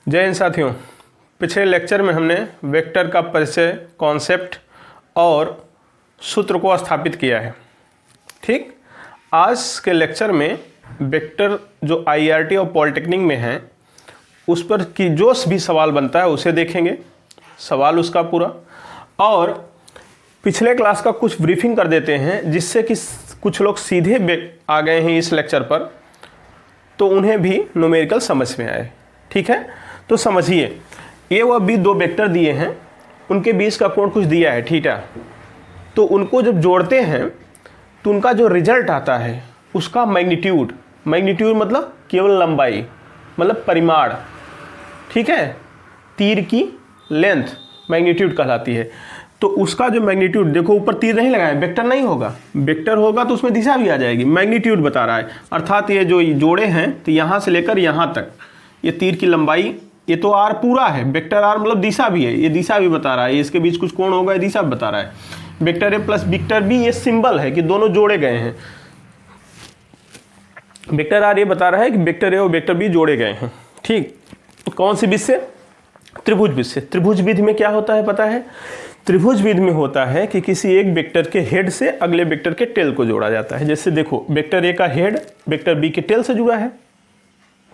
जय हिंद साथियों। पिछले लेक्चर में हमने वेक्टर का परिचय, कॉन्सेप्ट और सूत्र को स्थापित किया है। ठीक, आज के लेक्चर में वेक्टर जो आईआरटी और पॉलिटेक्निक में है उस पर की जो भी सवाल बनता है उसे देखेंगे, सवाल उसका पूरा, और पिछले क्लास का कुछ ब्रीफिंग कर देते हैं जिससे कि कुछ लोग सीधे आ गए हैं इस लेक्चर पर तो उन्हें भी न्यूमेरिकल समझ में आए। ठीक है, तो समझिए, ए व बी दो वेक्टर दिए हैं, उनके बीच का कोण कुछ दिया है थीटा। तो उनको जब जोड़ते हैं तो उनका जो रिजल्ट आता है उसका मैग्नीट्यूड मतलब केवल लंबाई, मतलब परिमाण। ठीक है, तीर की लेंथ मैग्नीट्यूड कहलाती है। तो उसका जो मैग्नीट्यूड, देखो ऊपर तीर नहीं लगाया, वेक्टर नहीं होगा, वेक्टर होगा तो उसमें दिशा भी आ जाएगी। मैग्नीट्यूड बता रहा है, अर्थात ये जो जोड़े हैं तो यहाँ से लेकर यहाँ तक ये तीर की लंबाई, ये तो आर पूरा है, वेक्टर आर मतलब दिशा भी है, ये दिशा भी बता रहा है, इसके बीच कुछ कोण होगा, ये दिशा भी बता रहा है। वेक्टर ए प्लस वेक्टर बी, ये सिंबल है कि दोनों जोड़े गए हैं। वेक्टर आर ये बता रहा है कि वेक्टर ए और वेक्टर बी जोड़े गए हैं। ठीक, कौन सी विधि से? त्रिभुज विधि से। त्रिभुज विधि में क्या होता है पता है? त्रिभुज विधि में होता है कि किसी एक वेक्टर के हेड से अगले वेक्टर के टेल को जोड़ा जाता है। जैसे देखो, वेक्टर ए का हेड वेक्टर बी के टेल से जुड़ा है।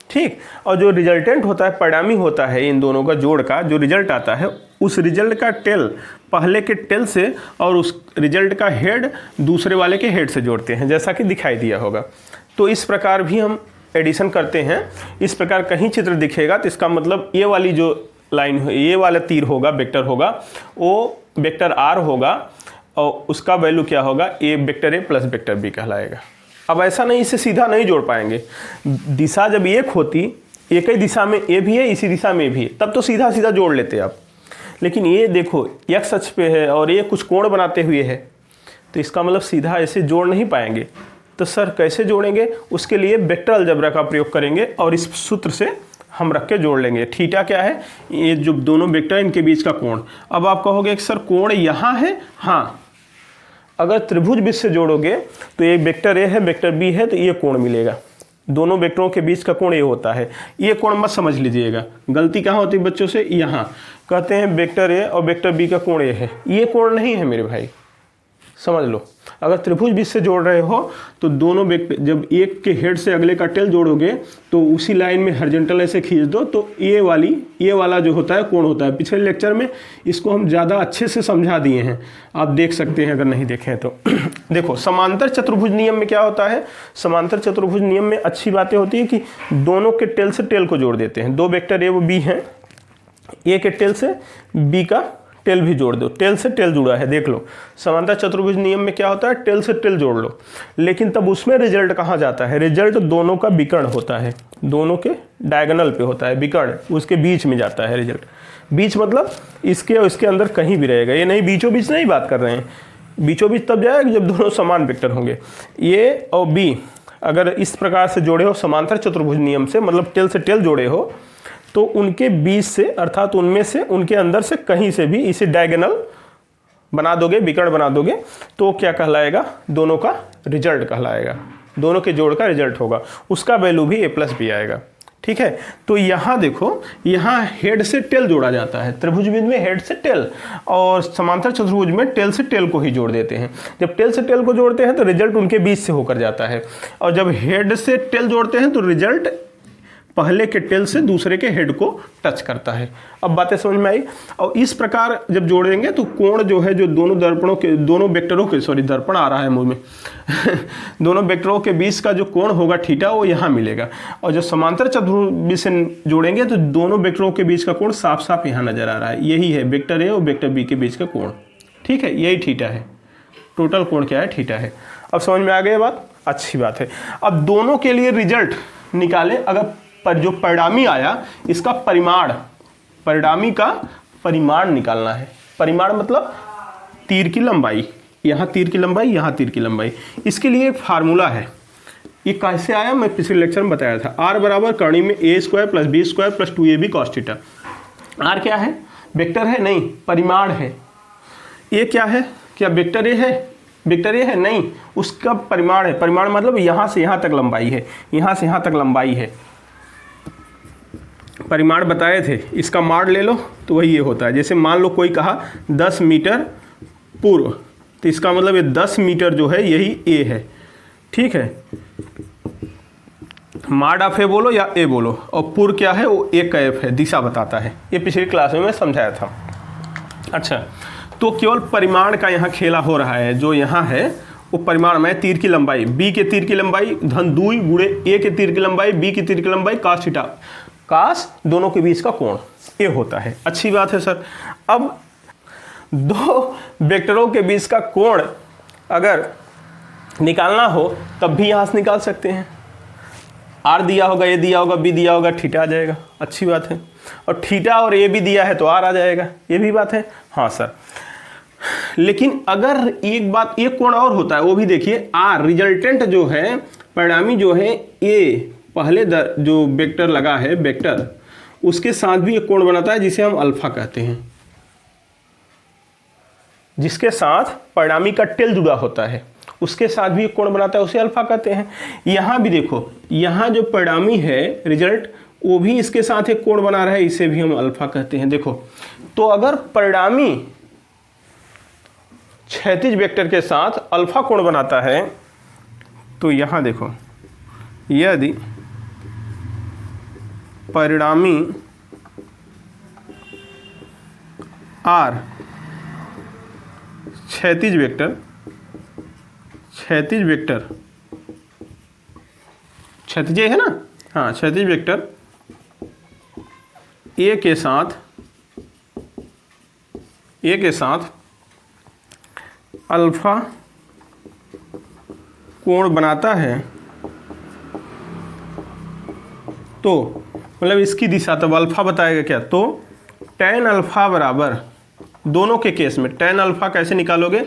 ठीक, और जो रिजल्टेंट होता है, परिणामी होता है इन दोनों का जोड़ का जो रिजल्ट आता है, उस रिजल्ट का टेल पहले के टेल से और उस रिजल्ट का हेड दूसरे वाले के हेड से जोड़ते हैं, जैसा कि दिखाई दिया होगा। तो इस प्रकार भी हम एडिशन करते हैं। इस प्रकार कहीं चित्र दिखेगा तो इसका मतलब ये वाली जो लाइन, ये वाला तीर होगा, वेक्टर होगा, वो वेक्टर आर होगा और उसका वैल्यू क्या होगा? A vector A plus vector b कहलाएगा। अब ऐसा नहीं, इसे सीधा नहीं जोड़ पाएंगे। दिशा जब एक होती, एक ही दिशा में ए भी है, इसी दिशा में भी है, तब तो सीधा सीधा जोड़ लेते आप। लेकिन ये देखो एक्स अक्ष पे है और ये कुछ कोण बनाते हुए है, तो इसका मतलब सीधा ऐसे जोड़ नहीं पाएंगे। तो सर कैसे जोड़ेंगे? उसके लिए वेक्टर अलजेब्रा का प्रयोग करेंगे और इस सूत्र से हम रख के जोड़ लेंगे। थीटा क्या है? ये जो दोनों वेक्टर इनके बीच का कोण। अब आप कहोगे कि सर कोण यहाँ है। हाँ, अगर त्रिभुज विधि से जोड़ोगे तो एक वेक्टर ए है, वेक्टर बी है, तो ये कोण मिलेगा। दोनों वेक्टरों के बीच का कोण ये होता है। ये कोण मत समझ लीजिएगा, गलती कहाँ होती है बच्चों से? यहाँ कहते हैं वेक्टर ए और वेक्टर बी का कोण ये है, ये कोण नहीं है मेरे भाई, समझ लो। अगर त्रिभुज विधि से जोड़ रहे हो तो दोनों वेक्टर, जब एक के हेड से अगले का टेल जोड़ोगे तो उसी लाइन में हॉरिजॉन्टल ऐसे खींच दो तो ये वाला जो होता है कोण होता है। पिछले लेक्चर में इसको हम ज़्यादा अच्छे से समझा दिए हैं, आप देख सकते हैं अगर नहीं देखें तो। देखो, समांतर चतुर्भुज नियम में क्या होता है? समांतर चतुर्भुज नियम में अच्छी बातें होती है कि दोनों के टेल से टेल को जोड़ देते हैं। दो वेक्टर ए व बी हैं, ए के टेल से बी का टेल भी जोड़ दो, टेल से टेल जुड़ा है, देख लो। समांतर चतुर्भुज नियम में क्या होता है? टेल से टेल जोड़ लो, लेकिन तब उसमें रिजल्ट कहाँ जाता है? रिजल्ट दोनों का विकर्ण होता है, दोनों के डायगोनल पे होता है विकर्ण, उसके बीच में जाता है रिजल्ट। बीच मतलब इसके और इसके अंदर कहीं भी रहेगा, ये नहीं बीचों बीच नहीं बात कर रहे हैं। बीचों बीच तब जाएगा जब दोनों समान वेक्टर होंगे। ए और बी अगर इस प्रकार से जोड़े हो समांतर चतुर्भुज नियम से, मतलब टेल से टेल जोड़े हो, तो उनके बीच से अर्थात उनमें से, उनके अंदर से कहीं से भी इसे डायगोनल बना दोगे, विकर्ण बना दोगे, तो क्या कहलाएगा? दोनों का रिजल्ट कहलाएगा, दोनों के जोड़ का रिजल्ट होगा, उसका वैल्यू भी ए प्लस बी आएगा। ठीक है, तो यहाँ देखो, यहाँ हेड से टेल जोड़ा जाता है। त्रिभुज विधि में हेड से टेल और समांतर चतुर्भुज में टेल से टेल को ही जोड़ देते हैं। जब टेल से टेल को जोड़ते हैं तो रिजल्ट उनके बीच से होकर जाता है, और जब हेड से टेल जोड़ते हैं तो रिजल्ट पहले के टेल से दूसरे के हेड को टच करता है। अब बातें समझ में आई? और इस प्रकार जब जोड़ेंगे तो कोण जो है, जो दोनों दर्पणों के, दोनों वेक्टरों के, सॉरी दर्पण आ रहा है मुंह में दोनों वेक्टरों के बीच का जो कोण होगा थीटा, वो यहाँ मिलेगा। और जब समांतर चतुर्भुज से जोड़ेंगे तो दोनों वेक्टरों के बीच का कोण साफ साफ यहाँ नजर आ रहा है, यही है वेक्टर ए और वेक्टर बी के बीच का कोण। ठीक है, यही थीटा है, टोटल कोण क्या है? थीटा है। अब समझ में आ गई बात? अच्छी बात है। अब दोनों के लिए रिजल्ट निकालें। अगर पर जो परिणामी आया, इसका परिणामी का परिमाण निकालना है। परिमाण मतलब तीर की लंबाई, यहाँ तीर की लंबाई, यहाँ तीर की लंबाई। इसके लिए एक फार्मूला है, ये कैसे आया मैं पिछले लेक्चर में बताया था। आर बराबर कर्ण में a square plus b square plus 2ab cos theta. R क्या है? वेक्टर है? नहीं, परिमाण है। ए क्या है? क्या वेक्टर ए है? वेक्टर ए है? नहीं, उसका परिमाण है। परिमाण मतलब यहाँ से यहाँ तक लंबाई है, यहाँ से यहाँ तक लंबाई है। परिमाण बताए थे, इसका माड ले लो तो वही ये होता है। जैसे मान लो कोई कहा 10 मीटर पूर्व, तो इसका मतलब ये 10 मीटर जो है यही ए है, ठीक है। माड ऑफ ए बोलो या ए बोलो, और पूर्व क्या है, वो ए का एफ है, दिशा बताता है। ये पिछली क्लास में मैं समझाया था। अच्छा, तो केवल परिमाण का यहाँ खेला हो रहा है। जो यहाँ है वो परिमाण में तीर की लंबाई, बी के तीर की लंबाई धन 2 गुणे ए के तीर की लंबाई, बी की तीर की लंबाई कास थीटा, कास दोनों के बीच का कोण ए होता है। अच्छी बात है सर। अब दो वेक्टरों के बीच का कोण अगर निकालना हो तब भी यहाँ से निकाल सकते हैं। आर दिया होगा, ए दिया होगा, बी दिया होगा, थीटा आ जाएगा। अच्छी बात है। और थीटा और ए भी दिया है तो आर आ जाएगा, ये भी बात है। हाँ सर, लेकिन अगर एक बात, एक कोण और होता है, वो भी देखिए। आर रिजल्टेंट जो है, परिणामी जो है, ए पहले जो वेक्टर लगा है वेक्टर, उसके साथ भी एक कोण बनाता है जिसे हम अल्फा कहते हैं। जिसके साथ परिणामी का टेल जुड़ा होता है उसके साथ भी एक कोण बनाता है, उसे अल्फा कहते हैं। यहाँ भी देखो, यहाँ जो परिणामी है रिजल्ट, वो भी इसके साथ एक कोण बना रहा है, इसे भी हम अल्फा कहते हैं। देखो, तो अगर परिणामी क्षैतिज वेक्टर के साथ अल्फा कोण बनाता है तो यहाँ देखो, यदि परिणामी आर क्षैतिज वेक्टर क्षैतिज है ना, हाँ, क्षैतिज वेक्टर ए के साथ अल्फा कोण बनाता है, तो मतलब इसकी दिशा, तब अल्फा बताएगा क्या, तो tan अल्फा बराबर, दोनों के केस में tan अल्फा कैसे निकालोगे,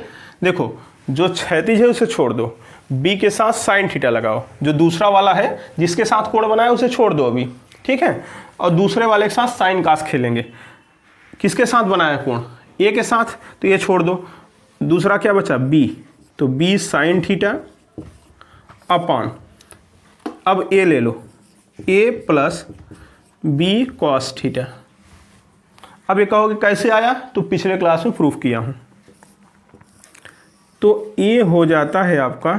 देखो जो क्षैतिज है उसे छोड़ दो, बी के साथ साइन थीटा लगाओ, जो दूसरा वाला है जिसके साथ कोण बनाया उसे छोड़ दो अभी, ठीक है, और दूसरे वाले के साथ साइन कास खेलेंगे। किसके साथ बनाया कोण, ए के साथ, तो ये छोड़ दो, दूसरा क्या बचा, बी, तो बी साइन थीटा अपान, अब ए ले लो, ए प्लस बी कॉस थीटा। अब ये कहोगे कैसे आया, तो पिछले क्लास में प्रूफ किया हूँ। तो ये हो जाता है आपका,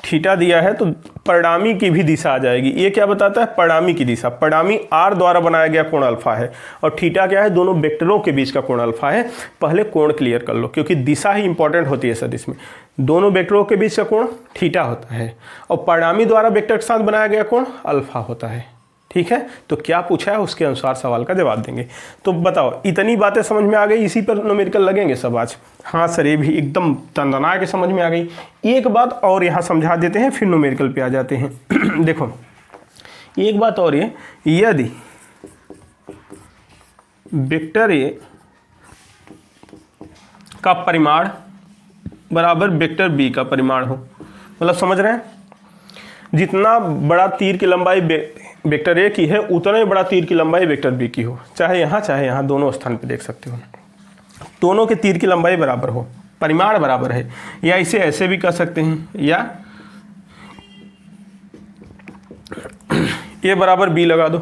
थीटा दिया है तो परिणामी की भी दिशा आ जाएगी। ये क्या बताता है, परिणामी की दिशा, परिणामी आर द्वारा बनाया गया कोण अल्फा है, और थीटा क्या है, दोनों वेक्टरों के बीच का कोण अल्फा है। पहले कोण क्लियर कर लो, क्योंकि दिशा ही इंपॉर्टेंट होती है सर इसमें। दोनों वेक्टरों के बीच का कोण थीटा होता है, और परिणामी द्वारा वेक्टर के साथ बनाया गया कोण अल्फा होता है, ठीक है। तो क्या पूछा है उसके अनुसार सवाल का जवाब देंगे। तो बताओ, इतनी बातें समझ में आ गई, इसी पर न्यूमेरिकल लगेंगे सब आज। हाँ सर, ये भी एकदम तंदना के समझ में आ गई। एक बात और यहाँ समझा देते हैं, फिर न्यूमेरिकल पे आ जाते हैं। देखो, एक बात और ये, यदि वेक्टर ए का परिमाण बराबर वेक्टर बी का परिमाण हो, मतलब समझ रहे हैं, जितना बड़ा तीर की लंबाई वेक्टर ए की है उतना ही बड़ा तीर की लंबाई वेक्टर बी की हो, चाहे यहाँ दोनों स्थान पे देख सकते हो। दोनों के तीर की लंबाई बराबर हो, परिमाण बराबर है, या इसे ऐसे भी कह सकते हैं, या ए बराबर बी लगा दो।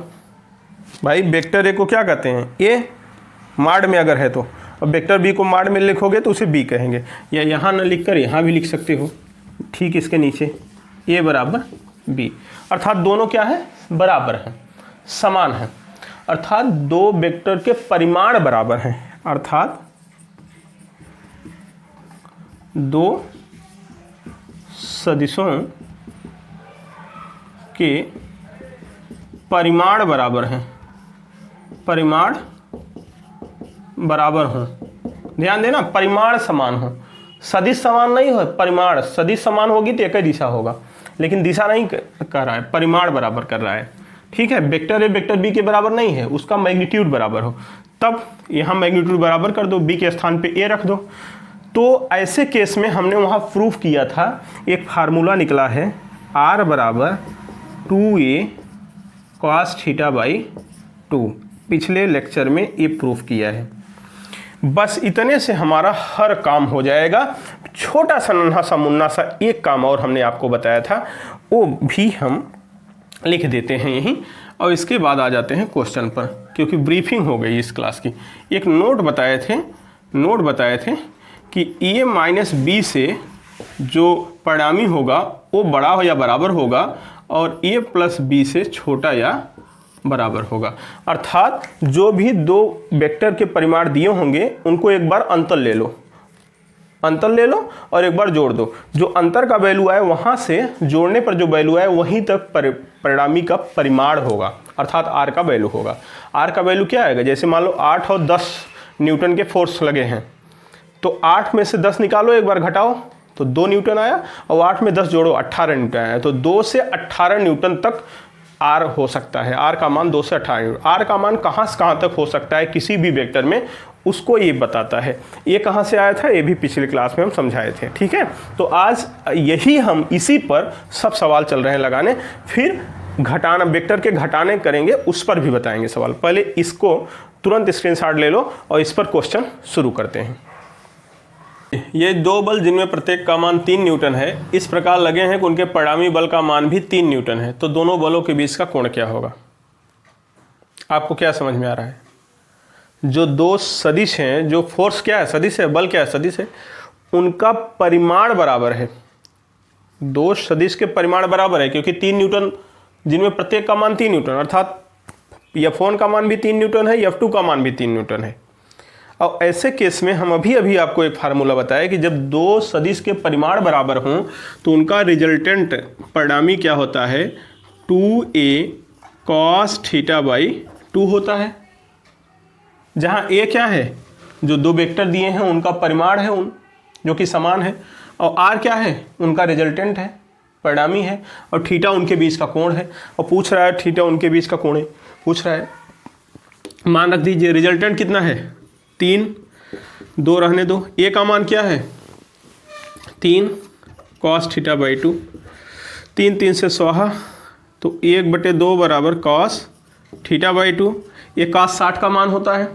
भाई वेक्टर ए को क्या कहते हैं, ए माड में अगर है तो, अब वेक्टर बी को माड में लिखोगे तो उसे बी कहेंगे, या यहाँ न लिखकर यहाँ भी लिख सकते हो, ठीक इसके नीचे ए बराबर बी, अर्थात दोनों क्या है, बराबर हैं, समान हैं, अर्थात दो वेक्टर के परिमाण बराबर हैं, अर्थात दो सदिशों के परिमाण बराबर हैं, परिमाण बराबर हों। ध्यान देना, परिमाण समान हो, सदिश समान नहीं हो, परिमाण, सदिश समान होगी तो एक ही दिशा होगा, लेकिन दिशा नहीं कर रहा है, परिमाण बराबर कर रहा है, ठीक है। वेक्टर ए वेक्टर बी के बराबर नहीं है, उसका मैग्नीट्यूड बराबर हो, तब यहाँ मैग्नीट्यूड बराबर कर दो, बी के स्थान पे ए रख दो। तो ऐसे केस में हमने वहाँ प्रूफ किया था, एक फार्मूला निकला है, आर बराबर 2a cos थीटा बाई 2, पिछले लेक्चर में ये प्रूफ किया है। बस इतने से हमारा हर काम हो जाएगा। छोटा सा नन्हा सा मुन्ना सा एक काम और हमने आपको बताया था, वो भी हम लिख देते हैं यहीं। और इसके बाद आ जाते हैं क्वेश्चन पर, क्योंकि ब्रीफिंग हो गई इस क्लास की। एक नोट बताए थे कि ए माइनस बी से जो परिणामी होगा वो बड़ा हो या बराबर होगा और ए प्लस बी से छोटा या बराबर होगा। अर्थात जो भी दो वेक्टर के परिमाण दिए होंगे उनको एक बार अंतर ले लो और एक बार जोड़ दो। जो अंतर का वैल्यू आए वहां से जोड़ने पर जो वैल्यू आए वहीं तक परिणामी का परिमाण होगा, अर्थात आर का वैल्यू होगा। आर का वैल्यू क्या आएगा? जैसे मान लो 8 और 10 न्यूटन के फोर्स लगे हैं, तो 8 में से 10 निकालो, एक बार घटाओ तो 2 न्यूटन आया, और 8 में 10 जोड़ो 18 न्यूटन आया। तो 2 से 18 न्यूटन तक आर हो सकता है। आर का मान 2 से 18 न्यूटन। आर का मान कहाँ से कहाँ तक हो सकता है किसी भी वेक्टर में, उसको ये बताता है। ये कहाँ से आया था? ये भी पिछले क्लास में हम समझाए थे। ठीक है, तो आज यही हम इसी पर सब सवाल चल रहे हैं लगाने। फिर घटाना, वेक्टर के घटाने करेंगे, उस पर भी बताएंगे सवाल। पहले इसको तुरंत स्क्रीनशॉट ले लो और इस पर क्वेश्चन शुरू करते हैं। ये दो बल जिनमें प्रत्येक का मान 3 न्यूटन है, इस प्रकार लगे हैं कि उनके परिणामी बल का मान भी 3 न्यूटन है। तो दोनों बलों के बीच का कोण क्या होगा? आपको क्या समझ में आ रहा है? जो दो सदिश हैं, जो फोर्स क्या है? सदिश है। बल क्या है? सदिश है। उनका परिमाण बराबर है। दो सदिश के परिमाण बराबर है, क्योंकि 3 न्यूटन जिनमें प्रत्येक का मान 3 न्यूटन, अर्थात F1 का मान भी 3 न्यूटन है, F2 का मान भी 3 न्यूटन है। और ऐसे केस में हम अभी आपको एक फार्मूला बताया कि जब दो सदिश के परिमाण बराबर हों तो उनका रिजल्टेंट परिणामी क्या होता है? 2a cos θ/2 होता है। जहाँ a क्या है? जो दो वेक्टर दिए हैं उनका परिमाण है, जो कि समान है, और r क्या है? उनका रिजल्टेंट है, परिणामी है, और थीटा उनके बीच का कोण है। और पूछ रहा है थीटा उनके बीच का कोण है, पूछ रहा है। मान रख दीजिए रिजल्टेंट कितना है? 3, 2 रहने दो। a का मान क्या है? 3 cos θ/2। 3 से स्वाहा, तो 1/2 बराबर cos θ/2। ये cos 60 का मान होता है।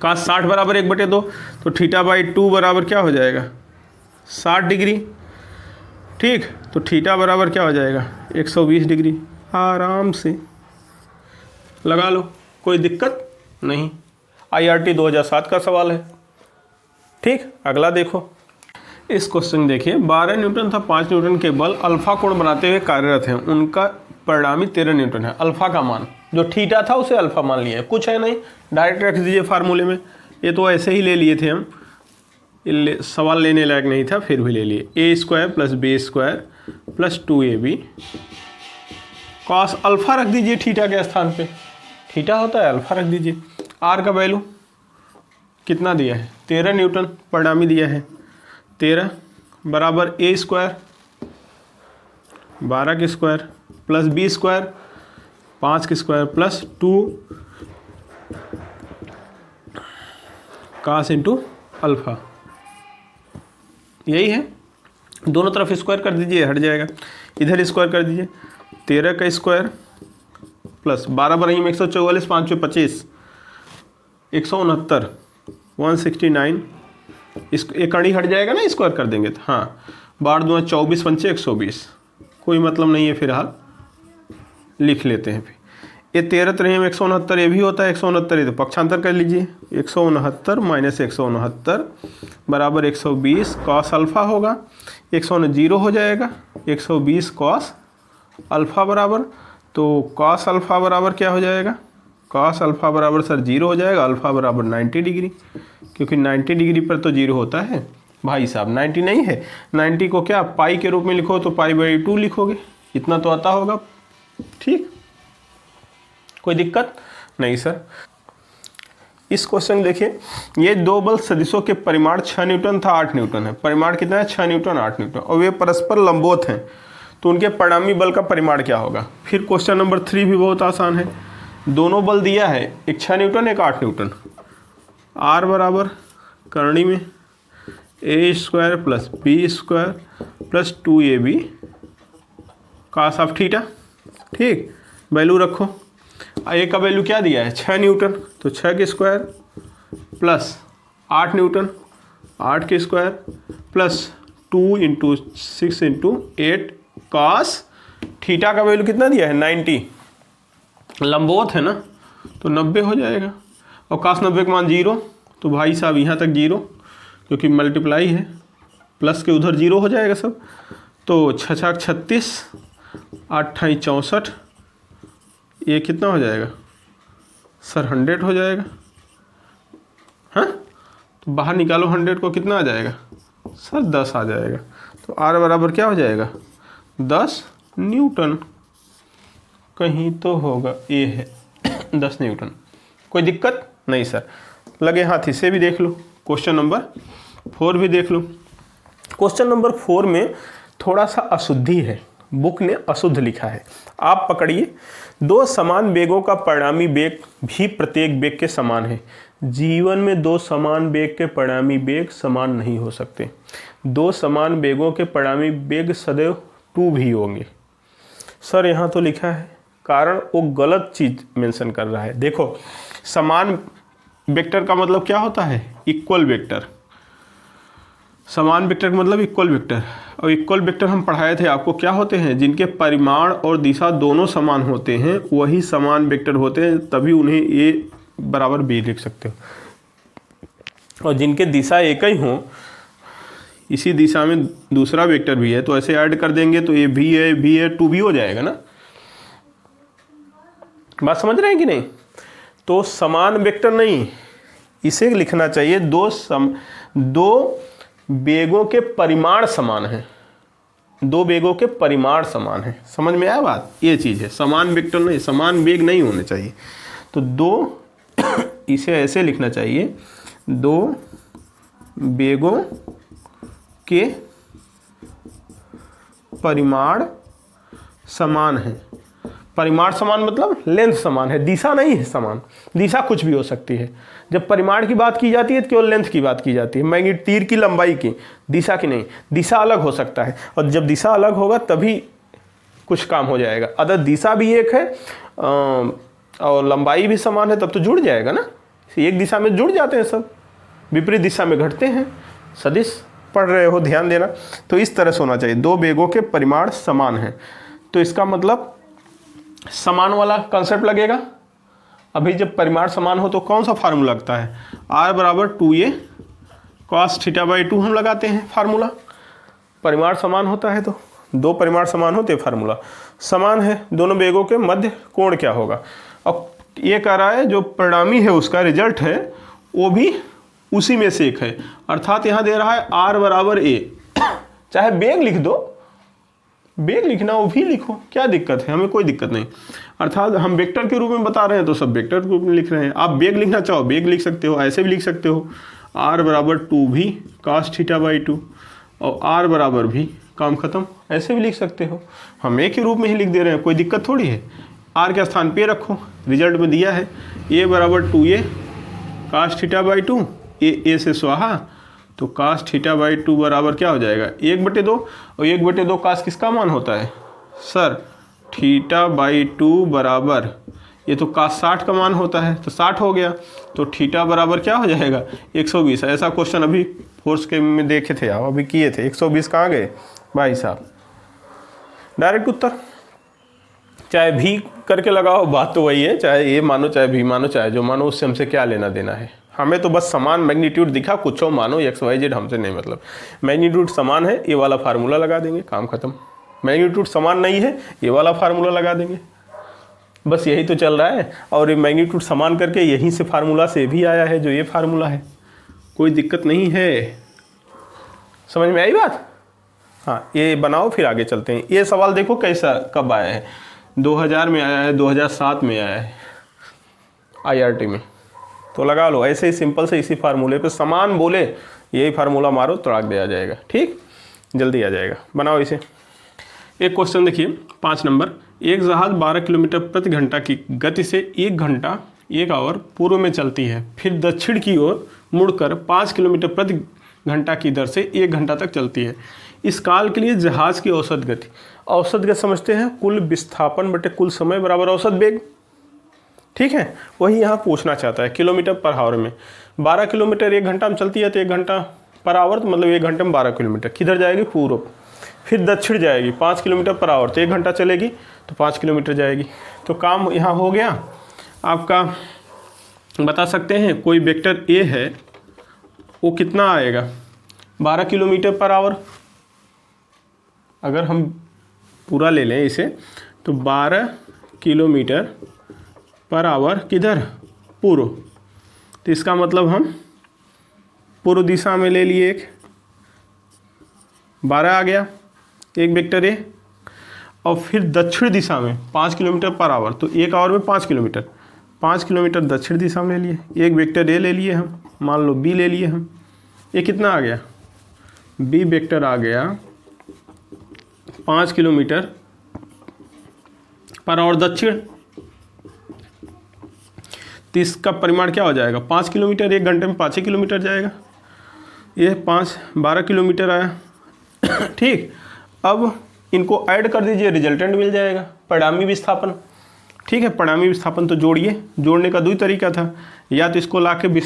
cos 60 बराबर 1/2, तो θ/2 बराबर क्या हो जाएगा? 60 डिग्री। ठीक, तो थीटा बराबर क्या हो जाएगा? 120 डिग्री। आराम से लगा लो, कोई दिक्कत नहीं। IRT 2007 का सवाल है। ठीक, अगला देखो। इस क्वेश्चन देखिए, 12 न्यूटन था 5 न्यूटन के बल अल्फा कोण बनाते हुए कार्यरत हैं। उनका परिणामी 13 न्यूटन है। अल्फा का मान, जो थीटा था उसे अल्फा मान लिया है, कुछ है नहीं, डायरेक्ट रख दीजिए फार्मूले में। ये तो ऐसे ही ले लिए थे हम, सवाल लेने लायक नहीं था, फिर भी ले लिए। a² + b² + 2ab cos alpha रख दीजिए थीटा के स्थान पे, थीटा होता है, अल्फा रख दीजिए। r का वैल्यू कितना दिया है? 13 न्यूटन परिणामी दिया है। 13 बराबर a² 12 के स्क्वायर + b² 5 के स्क्वायर + 2 cos × अल्फा। यही है, दोनों तरफ स्क्वायर कर दीजिए, हट जाएगा। इधर स्क्वायर कर दीजिए, 13 का स्क्वायर प्लस 12 बराबर 144, 5 × 25 169 169। इस एक कड़ी हट जाएगा ना, स्क्वायर कर देंगे तो। हाँ, 12 दूना 24 पंचे 120, कोई मतलब नहीं है, फिलहाल लिख लेते हैं। फिर ये 13 3 में 169, ये भी होता है 169, तो पक्षांतर कर लीजिए। 169 - 169 बराबर 120 cos अल्फा होगा। 190 हो जाएगा, 120 cos अल्फा बराबर, तो cos अल्फा बराबर क्या हो जाएगा? cos अल्फा बराबर सर 0 हो जाएगा। अल्फा बराबर 90 डिग्री, क्योंकि 90 डिग्री पर तो 0 होता है भाई साहब। 90 नहीं है, 90 को क्या पाई के रूप में लिखो तो π/2 लिखोगे, इतना तो आता होगा। ठीक, कोई दिक्कत नहीं सर। इस क्वेश्चन देखिए, ये दो बल सदिशों के परिमाण 6 न्यूटन था 8 न्यूटन है। परिमाण कितना है? 6 न्यूटन 8 न्यूटन, और वे परस्पर लंबवत हैं, तो उनके परिणामी बल का परिमाण क्या होगा? फिर क्वेश्चन नंबर 3 भी बहुत आसान है। दोनों बल दिया है, एक 6 न्यूटन एक 8 न्यूटन। R बराबर करणी में a² + b² + 2ab cos of theta. ठीक, वैल्यू रखो। ए का वैल्यू क्या दिया है? 6 न्यूटन, तो 6 के स्क्वायर प्लस 8 न्यूटन 8 के स्क्वायर प्लस 2 × 6 × 8 cos थीटा का वैल्यू कितना दिया है? 90। लंबवत है ना, तो 90 हो जाएगा। और cos 90 का मान 0, तो भाई साहब यहाँ तक 0, क्योंकि मल्टीप्लाई है, प्लस के उधर 0 हो जाएगा सब। तो 6 छाक 36, 8 ठाई 64, ये कितना हो जाएगा सर? 100 हो जाएगा। हाँ, तो बाहर निकालो 100 को, कितना आ जाएगा सर? 10 आ जाएगा। तो R बराबर क्या हो जाएगा? 10 न्यूटन। कहीं तो होगा, ये है 10 न्यूटन। कोई दिक्कत नहीं सर? लगे हाथ इसे भी देख लो, क्वेश्चन नंबर 4 भी देख लो। क्वेश्चन नंबर 4 में थोड़ा सा अशुद्धि है, बुक ने अशुद्ध लिखा है। आप पकड़िए, 2 समान वेगों का परिणामी वेग भी प्रत्येक वेग के समान है। जीवन में 2 समान वेग के परिणामी वेग समान नहीं हो सकते। 2 समान वेगों के परिणामी वेग सदैव 2 भी होंगे। सर यहाँ तो लिखा है, कारण वो गलत चीज मेंशन कर रहा है। देखो, समान वेक्टर का मतलब क्या होता है? Equal vector. समान वेक्टर का मतलब इक्वल वेक्टर। और इक्वल वेक्टर हम पढ़ाए थे आपको, क्या होते हैं? जिनके परिमाण और दिशा दोनों समान होते हैं वही समान वेक्टर होते हैं, तभी उन्हें ए बराबर बी लिख सकते हो। और जिनके दिशा एक ही हो, इसी दिशा में दूसरा वेक्टर भी है, तो ऐसे ऐड कर देंगे तो ये भी है, भी है, 2 भी हो जाएगा ना। बात समझ रहे हैं कि नहीं? तो समान वेक्टर नहीं, इसे लिखना चाहिए 2 वेगों के परिमाण समान है। 2 वेगों के परिमाण समान है। समझ में आया बात? ये चीज़ है, समान वेक्टर नहीं, समान वेग नहीं होने चाहिए। तो 2 इसे ऐसे लिखना चाहिए, 2 वेगों के परिमाण समान है। परिमाण समान मतलब लेंथ समान है, दिशा नहीं है समान। दिशा कुछ भी हो सकती है। जब परिमाण की बात की जाती है तो केवल लेंथ की बात की जाती है, मैग्नीट्यूड तीर की लंबाई की, दिशा की नहीं। दिशा अलग हो सकता है, और जब दिशा अलग होगा तभी कुछ काम हो जाएगा। अगर दिशा भी एक है और लंबाई भी समान है, तब तो जुड़ जाएगा ना। एक दिशा में जुड़ जाते हैं सब, विपरीत दिशा में घटते हैं। सदिश पढ़ रहे हो, ध्यान देना। तो इस तरह से होना चाहिए, 2 वेगों के परिमाण समान है। तो इसका मतलब समान वाला कंसेप्ट लगेगा। अभी जब परिमाण समान हो तो कौन सा फार्मूला लगता है? R बराबर 2a cos θ/2 हम लगाते हैं फार्मूला। परिमाण समान होता है तो 2 परिमाण समान होते हैं, फार्मूला समान है। दोनों वेगों के मध्य कोण क्या होगा? अब ये कह रहा है जो परिणामी है उसका रिजल्ट है वो भी उसी में से एक है। अर्थात यहाँ दे रहा है R बराबर a, चाहे वेग लिख दो, वेग लिखना वो भी लिखो, क्या दिक्कत है? हमें कोई दिक्कत नहीं। अर्थात हम वेक्टर के रूप में बता रहे हैं तो सब वेक्टर के रूप में लिख रहे हैं। आप वेग लिखना चाहो वेग लिख सकते हो, ऐसे भी लिख सकते हो। R बराबर 2v cos θ/2 और R बराबर भी, काम खत्म, ऐसे भी लिख सकते हो। हम एक ही रूप में ही लिख दे रहे हैं, कोई दिक्कत थोड़ी है। R के स्थान पे रखो, रिजल्ट में दिया है a बराबर 2a cos θ/2, a से स्वाहा, तो cos θ/2 बराबर क्या हो जाएगा? 1/2। और 1/2 cos किसका मान होता है सर? θ/2 बराबर, ये तो cos 60 का मान होता है, तो 60 हो गया। तो थीटा बराबर क्या हो जाएगा? 120। ऐसा क्वेश्चन अभी फोर्स के में देखे थे आप, अभी किए थे। 120 कहाँ गए भाई साहब? डायरेक्ट उत्तर, चाहे भी करके लगाओ, बात तो वही है। चाहे ये मानो, चाहे भी मानो, चाहे जो मानो, उससे हमसे क्या लेना देना है? हमें तो बस समान मैग्नीट्यूड दिखा, कुछ हो मानो, XYZ हमसे नहीं मतलब। मैग्नीट्यूड समान है, ये वाला फार्मूला लगा देंगे, काम खत्म। मैग्नीट्यूड समान नहीं है, ये वाला फार्मूला लगा देंगे, बस यही तो चल रहा है। और ये मैग्नीट्यूड समान करके यहीं से फार्मूला से भी आया है जो ये फार्मूला है, कोई दिक्कत नहीं है। समझ में आई बात? हाँ, ये बनाओ फिर आगे चलते हैं। ये सवाल देखो कैसा, कब आया है? 2000 में आया है, 2007 में आया है IRT में। तो लगा लो ऐसे ही सिंपल से, इसी फार्मूले पे समान बोले यही फार्मूला मारो, तड़ाक दिया जाएगा। ठीक, जल्दी आ जाएगा। बनाओ इसे। एक क्वेश्चन देखिए 5 नंबर। एक जहाज 12 किलोमीटर प्रति घंटा की गति से 1 घंटा 1 आवर पूर्व में चलती है, फिर दक्षिण की ओर मुड़कर 5 किलोमीटर प्रति घंटा की दर से 1 घंटा तक चलती है। इस काल के लिए जहाज की औसत गति, औसत गति समझते हैं कुल विस्थापन बटे कुल समय बराबर औसत वेग। ठीक है, वही यहाँ पूछना चाहता है किलोमीटर पर आवर में। 12 किलोमीटर 1 घंटा में चलती है तो 1 घंटा पर आवर, तो मतलब 1 घंटे में 12 किलोमीटर। किधर जाएगी? पूर्व। फिर दक्षिण जाएगी 5 किलोमीटर पर आवर, तो 1 घंटा चलेगी तो 5 किलोमीटर जाएगी। तो काम यहाँ हो गया आपका। बता सकते हैं कोई वेक्टर ए है वो कितना आएगा, 12 किलोमीटर पर आवर। अगर हम पूरा ले लें इसे तो 12 किलोमीटर पर आवर किधर, पूर्व। तो इसका मतलब हम पूर्व दिशा में ले लिए, एक 12 आ गया एक वेक्टर ए, और फिर दक्षिण दिशा में 5 किलोमीटर पर आवर, तो 1 आवर में 5 किलोमीटर, 5 किलोमीटर दक्षिण दिशा में ले लिए। एक वेक्टर ए ले लिए हम, मान लो बी ले लिए हम। ये कितना आ गया, बी वेक्टर आ गया 5 किलोमीटर पर आवर दक्षिण। तो इसका परिमाण क्या हो जाएगा, 5 किलोमीटर, 1 घंटे में 5 किलोमीटर जाएगा। ये 12 किलोमीटर आया। ठीक, अब इनको ऐड कर दीजिए, रिजल्टेंट मिल जाएगा, परिणामी विस्थापन। ठीक है, परिणामी विस्थापन तो जोड़िए, जोड़ने का 2 तरीका था, या तो इसको ला के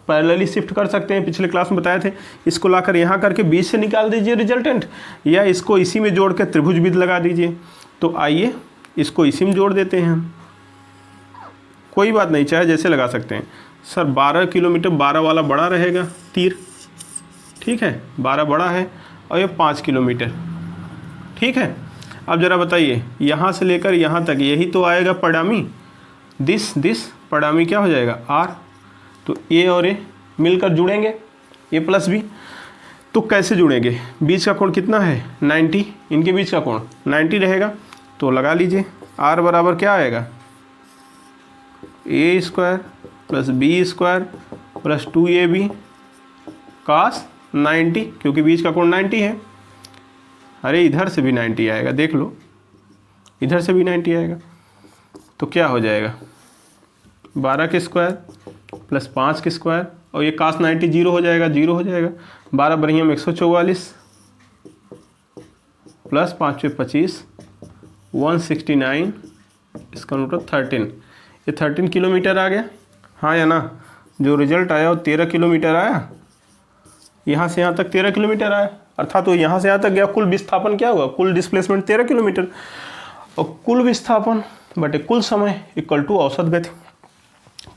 पैरेलली शिफ्ट कर सकते हैं, पिछले क्लास में बताए थे, इसको लाकर यहाँ करके बीच से निकाल दीजिए रिजल्टेंट, या इसको इसी में जोड़ के त्रिभुज विधि लगा दीजिए। तो आइए इसको इसी में जोड़ देते हैं हम, कोई बात नहीं, चाहे जैसे लगा सकते हैं। सर 12 किलोमीटर, 12 वाला बड़ा रहेगा तीर, ठीक है, 12 बड़ा है, और ये 5 किलोमीटर, ठीक है। अब ज़रा बताइए, यहाँ से लेकर यहाँ तक यही तो आएगा परिणामी, दिस परिणामी क्या हो जाएगा, आर। तो ए और ए मिलकर जुड़ेंगे, ए प्लस बी। तो कैसे जुड़ेंगे, बीच का कोण कितना है 90, इनके बीच का कोण 90 रहेगा। तो लगा लीजिए, आर बराबर क्या आएगा, a square plus b square plus 2ab cos 90, क्योंकि बीच का कोण 90 है। अरे इधर से भी 90 आएगा, देख लो, इधर से भी 90 आएगा। तो क्या हो जाएगा, 12 के स्क्वायर प्लस 5 के स्क्वायर, और ये कास 90 जीरो हो जाएगा, 0 हो जाएगा। 12 बढ़िया में 144 प्लस 5 पे 25, 169, इसका नोट 13। ये 13 किलोमीटर आ गया, हाँ या ना। जो रिजल्ट आया वो 13 किलोमीटर आया, यहाँ से यहाँ तक 13 किलोमीटर आया, अर्थात तो यहाँ से यहाँ तक गया। कुल विस्थापन क्या हुआ, कुल डिस्प्लेसमेंट 13 किलोमीटर, और कुल विस्थापन बटे कुल समय इक्वल टू औसत गति।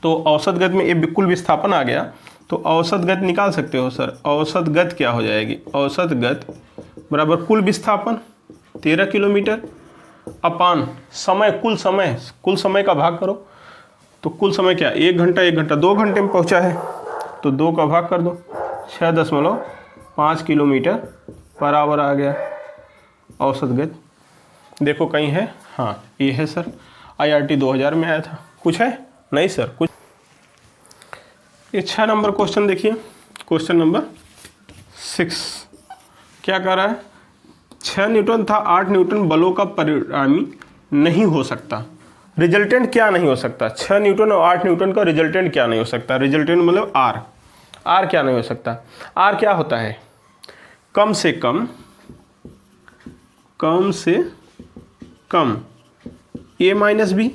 तो औसत गति में ये कुल विस्थापन आ गया, तो औसत गति निकाल सकते हो सर। औसत गति क्या हो जाएगी, औसत गति बराबर कुल विस्थापन 13 किलोमीटर अपान समय, कुल समय का भाग करो। तो कुल समय क्या, 1 घंटा, 1 घंटा 2 घंटे में पहुंचा है, तो 2 का भाग कर दो, 6.5 किलोमीटर पर आवर आ गया औसत गति। देखो कहीं है, हाँ ये है सर, IRT 2000 में आया था। कुछ है, नहीं सर कुछ। ये 6 नंबर क्वेश्चन देखिए, क्वेश्चन नंबर 6 क्या कर रहा है, 6 न्यूटन था 8 न्यूटन बलों का परिणामी नहीं हो सकता। रिजल्टेंट क्या नहीं हो सकता, 6 न्यूटन और 8 न्यूटन का रिजल्टेंट क्या नहीं हो सकता। रिजल्टेंट मतलब आर क्या नहीं हो सकता। आर क्या होता है, कम से कम ए माइनस बी,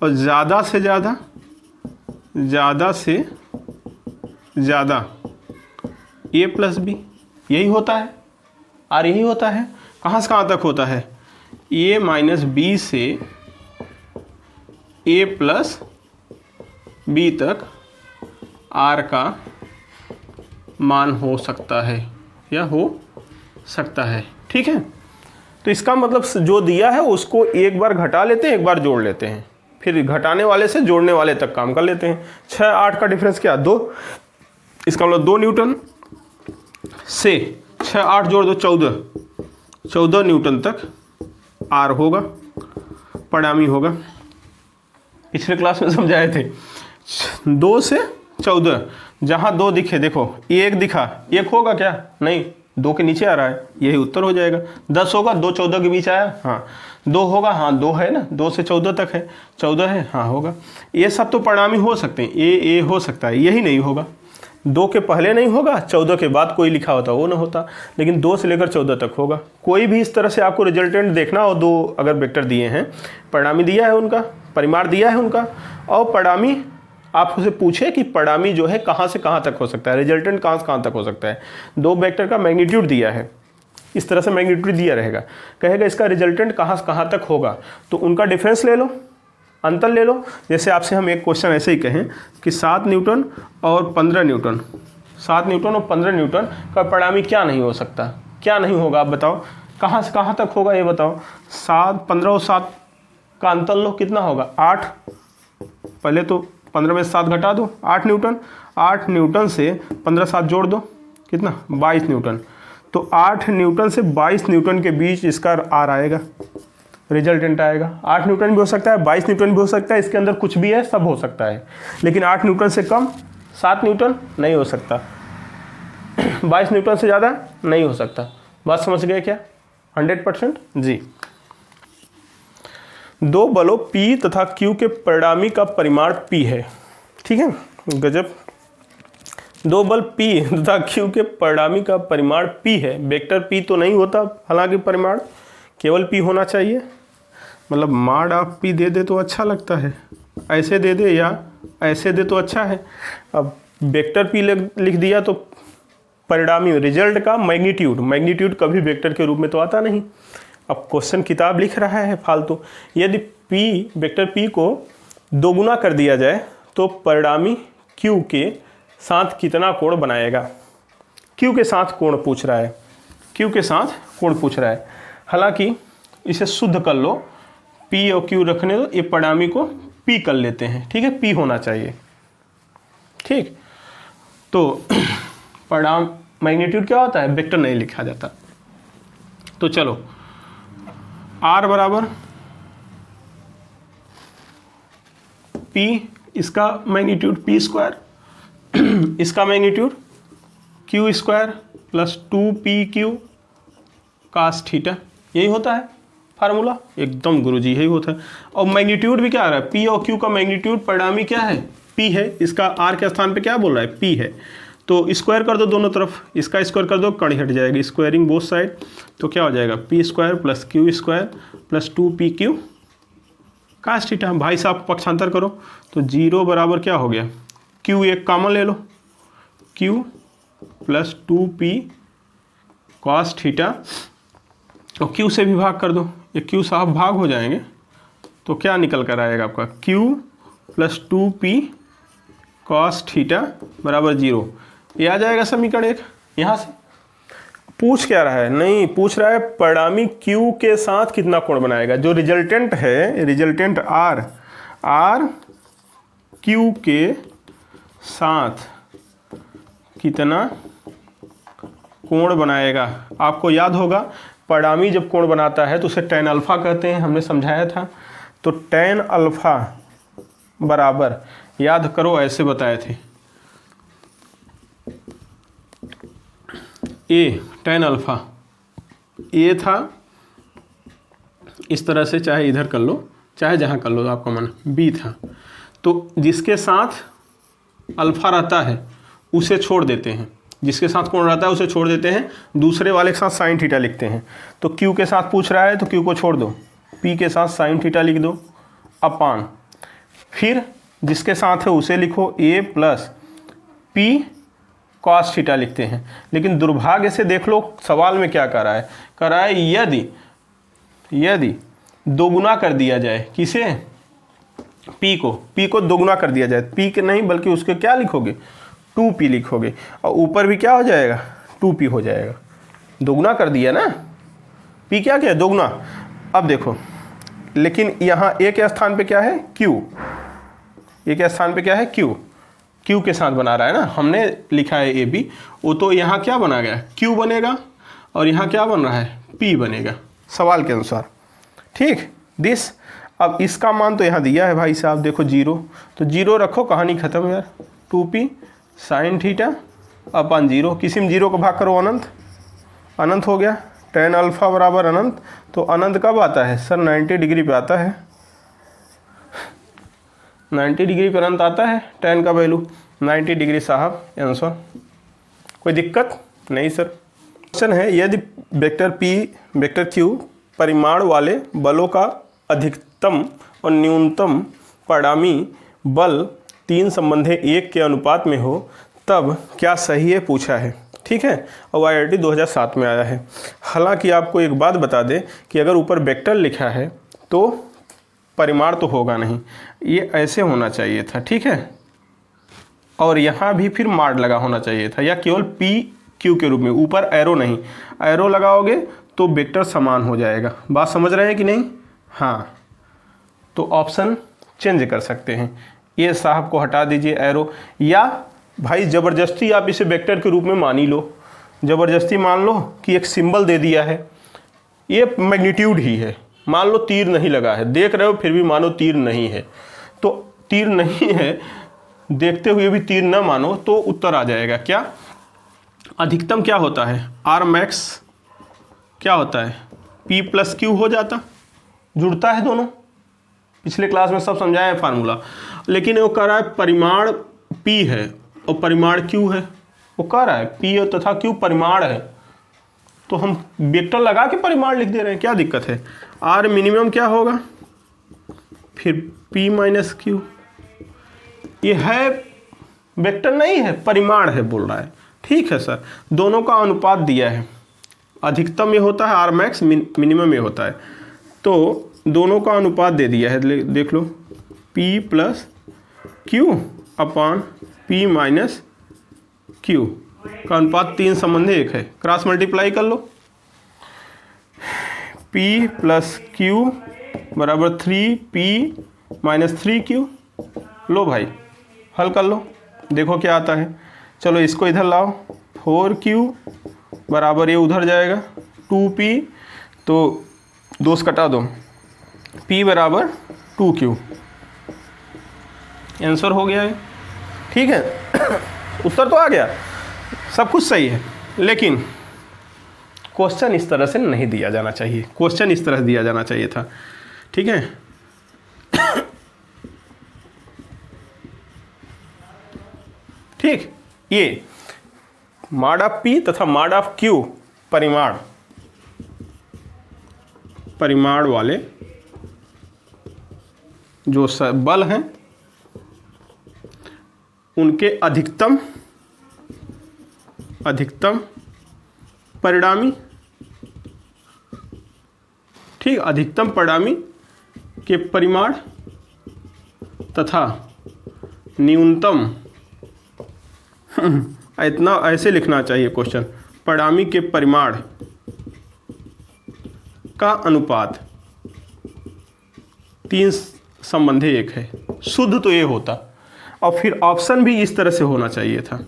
और ज़्यादा से ज़्यादा ए प्लस बी, यही होता है आर, यही होता है। कहाँ से कहाँ तक होता है, ए माइनस बी से ए प्लस बी तक आर का मान हो सकता है या हो सकता है, ठीक है। तो इसका मतलब जो दिया है उसको एक बार घटा लेते हैं, एक बार जोड़ लेते हैं, फिर घटाने वाले से जोड़ने वाले तक काम कर लेते हैं। 6-8 का डिफरेंस क्या, 2, इसका मतलब 2 न्यूटन से 6-8 जोड़ दो 14 न्यूटन तक आर होगा, परिणामी होगा। पिछले क्लास में समझाए थे, 2 से 14, जहाँ 2 दिखे, देखो 1 दिखा, 1 होगा क्या, नहीं 2 के नीचे आ रहा है, यही उत्तर हो जाएगा। 10 होगा, 2 14 के बीच आया, हाँ 2 होगा, हाँ 2 है ना, 2 से 14 तक है, 14 है, हाँ होगा। ये सब तो परिणामी हो सकते हैं, ए हो सकता है, यही नहीं होगा। 2 के पहले नहीं होगा, 14 के बाद कोई लिखा होता वो ना होता, लेकिन 2 से लेकर 14 तक होगा। कोई भी इस तरह से आपको रिजल्टेंट देखना हो, 2 अगर वेक्टर दिए हैं, परिणामी दिया है उनका, परिमाण दिया है उनका, और परिणामी आप उसे पूछे कि परिणामी जो है कहाँ से कहाँ तक हो सकता है, रिजल्टेंट कहाँ से कहाँ तक हो सकता है। 2 वेक्टर का मैग्नीट्यूड दिया है, इस तरह से मैग्नीट्यूड दिया रहेगा। कहेगा इसका रिजल्टेंट कहाँ से कहाँ तक होगा, तो उनका डिफरेंस ले लो, अंतर ले लो। जैसे आपसे हम एक क्वेश्चन ऐसे ही कहें कि 7 न्यूटन और 15 न्यूटन, 7 न्यूटन और 15 न्यूटन का परिणामी क्या नहीं हो सकता, क्या नहीं होगा आप बताओ, कहाँ से कहाँ तक होगा ये बताओ। 15 और 7 का अंतर लो, कितना होगा 8। पहले तो 15 में 7 घटा दो, 8 न्यूटन। 8 न्यूटन से 15 7 जोड़ दो, कितना 22 न्यूटन। तो 8 न्यूटन से 22 न्यूटन के बीच इसका आर आएगा, रिजल्टेंट आएगा। 8 न्यूटन भी हो सकता है, 22 न्यूटन भी हो सकता है, इसके अंदर कुछ भी है, सब हो सकता है। लेकिन 8 न्यूटन से कम 7 न्यूटन नहीं हो सकता, 22 न्यूटन से ज़्यादा नहीं हो सकता। बात समझ गए क्या? 100% जी। दो बलों P तथा Q के परिणामी का परिमाण P है, ठीक है, गजब। दो बल P तथा Q के परिणामी का परिमाण P है। वेक्टर P तो नहीं होता, हालांकि परिमाण केवल P होना चाहिए। मतलब माड आप P दे दे तो अच्छा लगता है, ऐसे दे दे या ऐसे दे तो अच्छा है। अब वेक्टर P लिख दिया तो परिणामी रिजल्ट का मैग्नीट्यूड, मैग्नीट्यूड कभी वेक्टर के रूप में तो आता नहीं। अब क्वेश्चन किताब लिख रहा है फालतू। यदि P वेक्टर P को दोगुना कर दिया जाए तो परिणामी Q के साथ कितना कोण बनाएगा। Q के साथ कोण पूछ रहा है, Q के साथ कोण पूछ रहा है। हालांकि इसे शुद्ध कर लो, P और Q रखने दो, ये परिणामी को P कर लेते हैं, ठीक है, P होना चाहिए, ठीक। तो परिणाम मैग्नीट्यूड क्या होता है, वेक्टर नहीं लिखा जाता। तो चलो R बराबर P, इसका मैग्नीट्यूड P स्क्वायर, इसका magnitude Q square plus 2PQ cos theta, यही होता है फार्मूला, एकदम गुरुजी यही होता है। और मैग्नीट्यूड भी क्या आ रहा है, P और Q का मैग्नीट्यूड परिणामी क्या है, P है। इसका R के स्थान पे क्या बोल रहा है, P है। तो स्क्वायर कर दो दोनों तरफ, इसका स्क्वायर कर दो, कड़ी हट जाएगी, स्क्वायरिंग बोथ साइड। तो क्या हो जाएगा, P square plus Q square plus 2PQ cos theta. भाई साहब पक्षांतर करो तो 0 बराबर क्या हो गया, Q एक कॉमन ले लो, Q plus 2P cos theta, और Q से भी भाग कर दो, ये Q साहब भाग हो जाएंगे, तो क्या निकल कर आएगा आपका, Q plus 2P cos theta बराबर 0। ये आ जाएगा समीकरण 1। यहाँ से पूछ क्या रहा है, नहीं पूछ रहा है परिणामी Q के साथ कितना कोण बनाएगा। जो रिजल्टेंट है, रिजल्टेंट R Q के साथ कितना कोण बनाएगा। आपको याद होगा परिणामी जब कोण बनाता है तो उसे tan अल्फा कहते हैं, हमने समझाया था। तो tan अल्फा बराबर, याद करो ऐसे बताए थे, A tan अल्फा A था, इस तरह से चाहे इधर कर लो चाहे जहाँ कर लो आपका मन, B था। तो जिसके साथ अल्फा रहता है उसे छोड़ देते हैं, जिसके साथ कोण रहता है उसे छोड़ देते हैं, दूसरे वाले के साथ साइन थीटा लिखते हैं। तो Q के साथ पूछ रहा है तो Q को छोड़ दो, P के साथ साइन थीटा लिख दो अपान, फिर जिसके साथ है उसे लिखो A plus P cos theta लिखते हैं। लेकिन दुर्भाग्य से देख लो सवाल में क्या कर रहा है, यदि दोगुना कर दिया जाए, किसे, P को दोगुना कर दिया जाए, P के नहीं बल्कि उसके क्या लिखोगे, 2P लिखोगे, और ऊपर भी क्या हो जाएगा, 2P हो जाएगा। दोगुना कर दिया ना, P क्या क्या दोगुना। अब देखो, लेकिन यहाँ A के स्थान पे क्या है, Q, A के स्थान पे क्या है, Q के साथ बना रहा है ना, हमने लिखा है AB, वो तो यहाँ क्या बना गया, Q बनेगा, और यहाँ क्या बन रहा है, P बनेगा सवाल के अनुसार, ठीक दिस। अब इसका मान तो यहाँ दिया है भाई साहब, देखो 0, तो 0 रखो, कहानी खत्म यार। 2P साइन थीटा अपन 0, किसी में 0 को भाग करो अनंत, अनंत हो गया। tan अल्फा बराबर अनंत, तो अनंत कब आता है सर, 90 डिग्री पे आता है, 90 डिग्री पर अनंत आता है, tan का वैल्यू 90 डिग्री साहब आंसर। कोई दिक्कत नहीं सर। क्वेश्चन है, यदि वेक्टर P वेक्टर Q परिमाण वाले बलों का अधिकतम और न्यूनतम परिणामी बल 3 संबंधे 1 के अनुपात में हो तब क्या सही है पूछा है, ठीक है, और IIT 2007 में आया है। हालांकि आपको एक बात बता दें कि अगर ऊपर वेक्टर लिखा है तो परिमाण तो होगा नहीं, ये ऐसे होना चाहिए था, ठीक है, और यहाँ भी फिर माड लगा होना चाहिए था, या केवल PQ के रूप में, ऊपर एरो नहीं, एरो लगाओगे तो वेक्टर समान हो जाएगा। बात समझ रहे हैं कि नहीं? हाँ, तो ऑप्शन चेंज कर सकते हैं, ये साहब को हटा दीजिए एरो, या भाई ज़बरदस्ती आप इसे वेक्टर के रूप में मान ही लो, ज़बरदस्ती मान लो कि एक सिंबल दे दिया है, ये मैग्नीट्यूड ही है, मान लो तीर नहीं लगा है, देख रहे हो फिर भी मानो तीर नहीं है, तो तीर नहीं है देखते हुए भी तीर न मानो तो उत्तर आ जाएगा क्या? अधिकतम क्या होता है? आर मैक्स क्या होता है? P + Q हो जाता, जुड़ता है दोनों, पिछले क्लास में सब समझाया है फार्मूला। लेकिन वो कह रहा है परिमाण P है और परिमाण Q है, वो कह रहा है P तथा Q परिमाण है, तो हम वेक्टर लगा के परिमाण लिख दे रहे हैं, क्या दिक्कत है? R मिनिमम क्या होगा? फिर P - Q, ये है वेक्टर नहीं है, परिमाण है बोल रहा है। ठीक है सर, दोनों का अनुपात दिया है, अधिकतम ये होता है आर मैक्स, मिनिमम ये होता है, तो दोनों का अनुपात दे दिया है, देख लो P + Q upon P - Q का अनुपात 3 संबंधी 1 है, क्रॉस मल्टीप्लाई कर लो, P + Q बराबर 3P - 3Q, लो भाई हल कर लो, देखो क्या आता है। चलो इसको इधर लाओ, 4Q बराबर ये उधर जाएगा 2P, तो 2 से कटा दो, P बराबर 2Q, आंसर हो गया है। ठीक है उत्तर तो आ गया, सब कुछ सही है, लेकिन क्वेश्चन इस तरह से नहीं दिया जाना चाहिए, क्वेश्चन इस तरह दिया जाना चाहिए था। ठीक है ठीक, ये मॉड ऑफ P तथा मॉड ऑफ Q परिमाण वाले जो बल हैं उनके अधिकतम परिणामी, ठीक, अधिकतम परिणामी के परिमाण तथा न्यूनतम इतना ऐसे लिखना चाहिए क्वेश्चन, परिणामी के परिमाण का अनुपात 3 संबंधी 1 है, शुद्ध तो ये होता, और फिर ऑप्शन भी इस तरह से होना चाहिए था,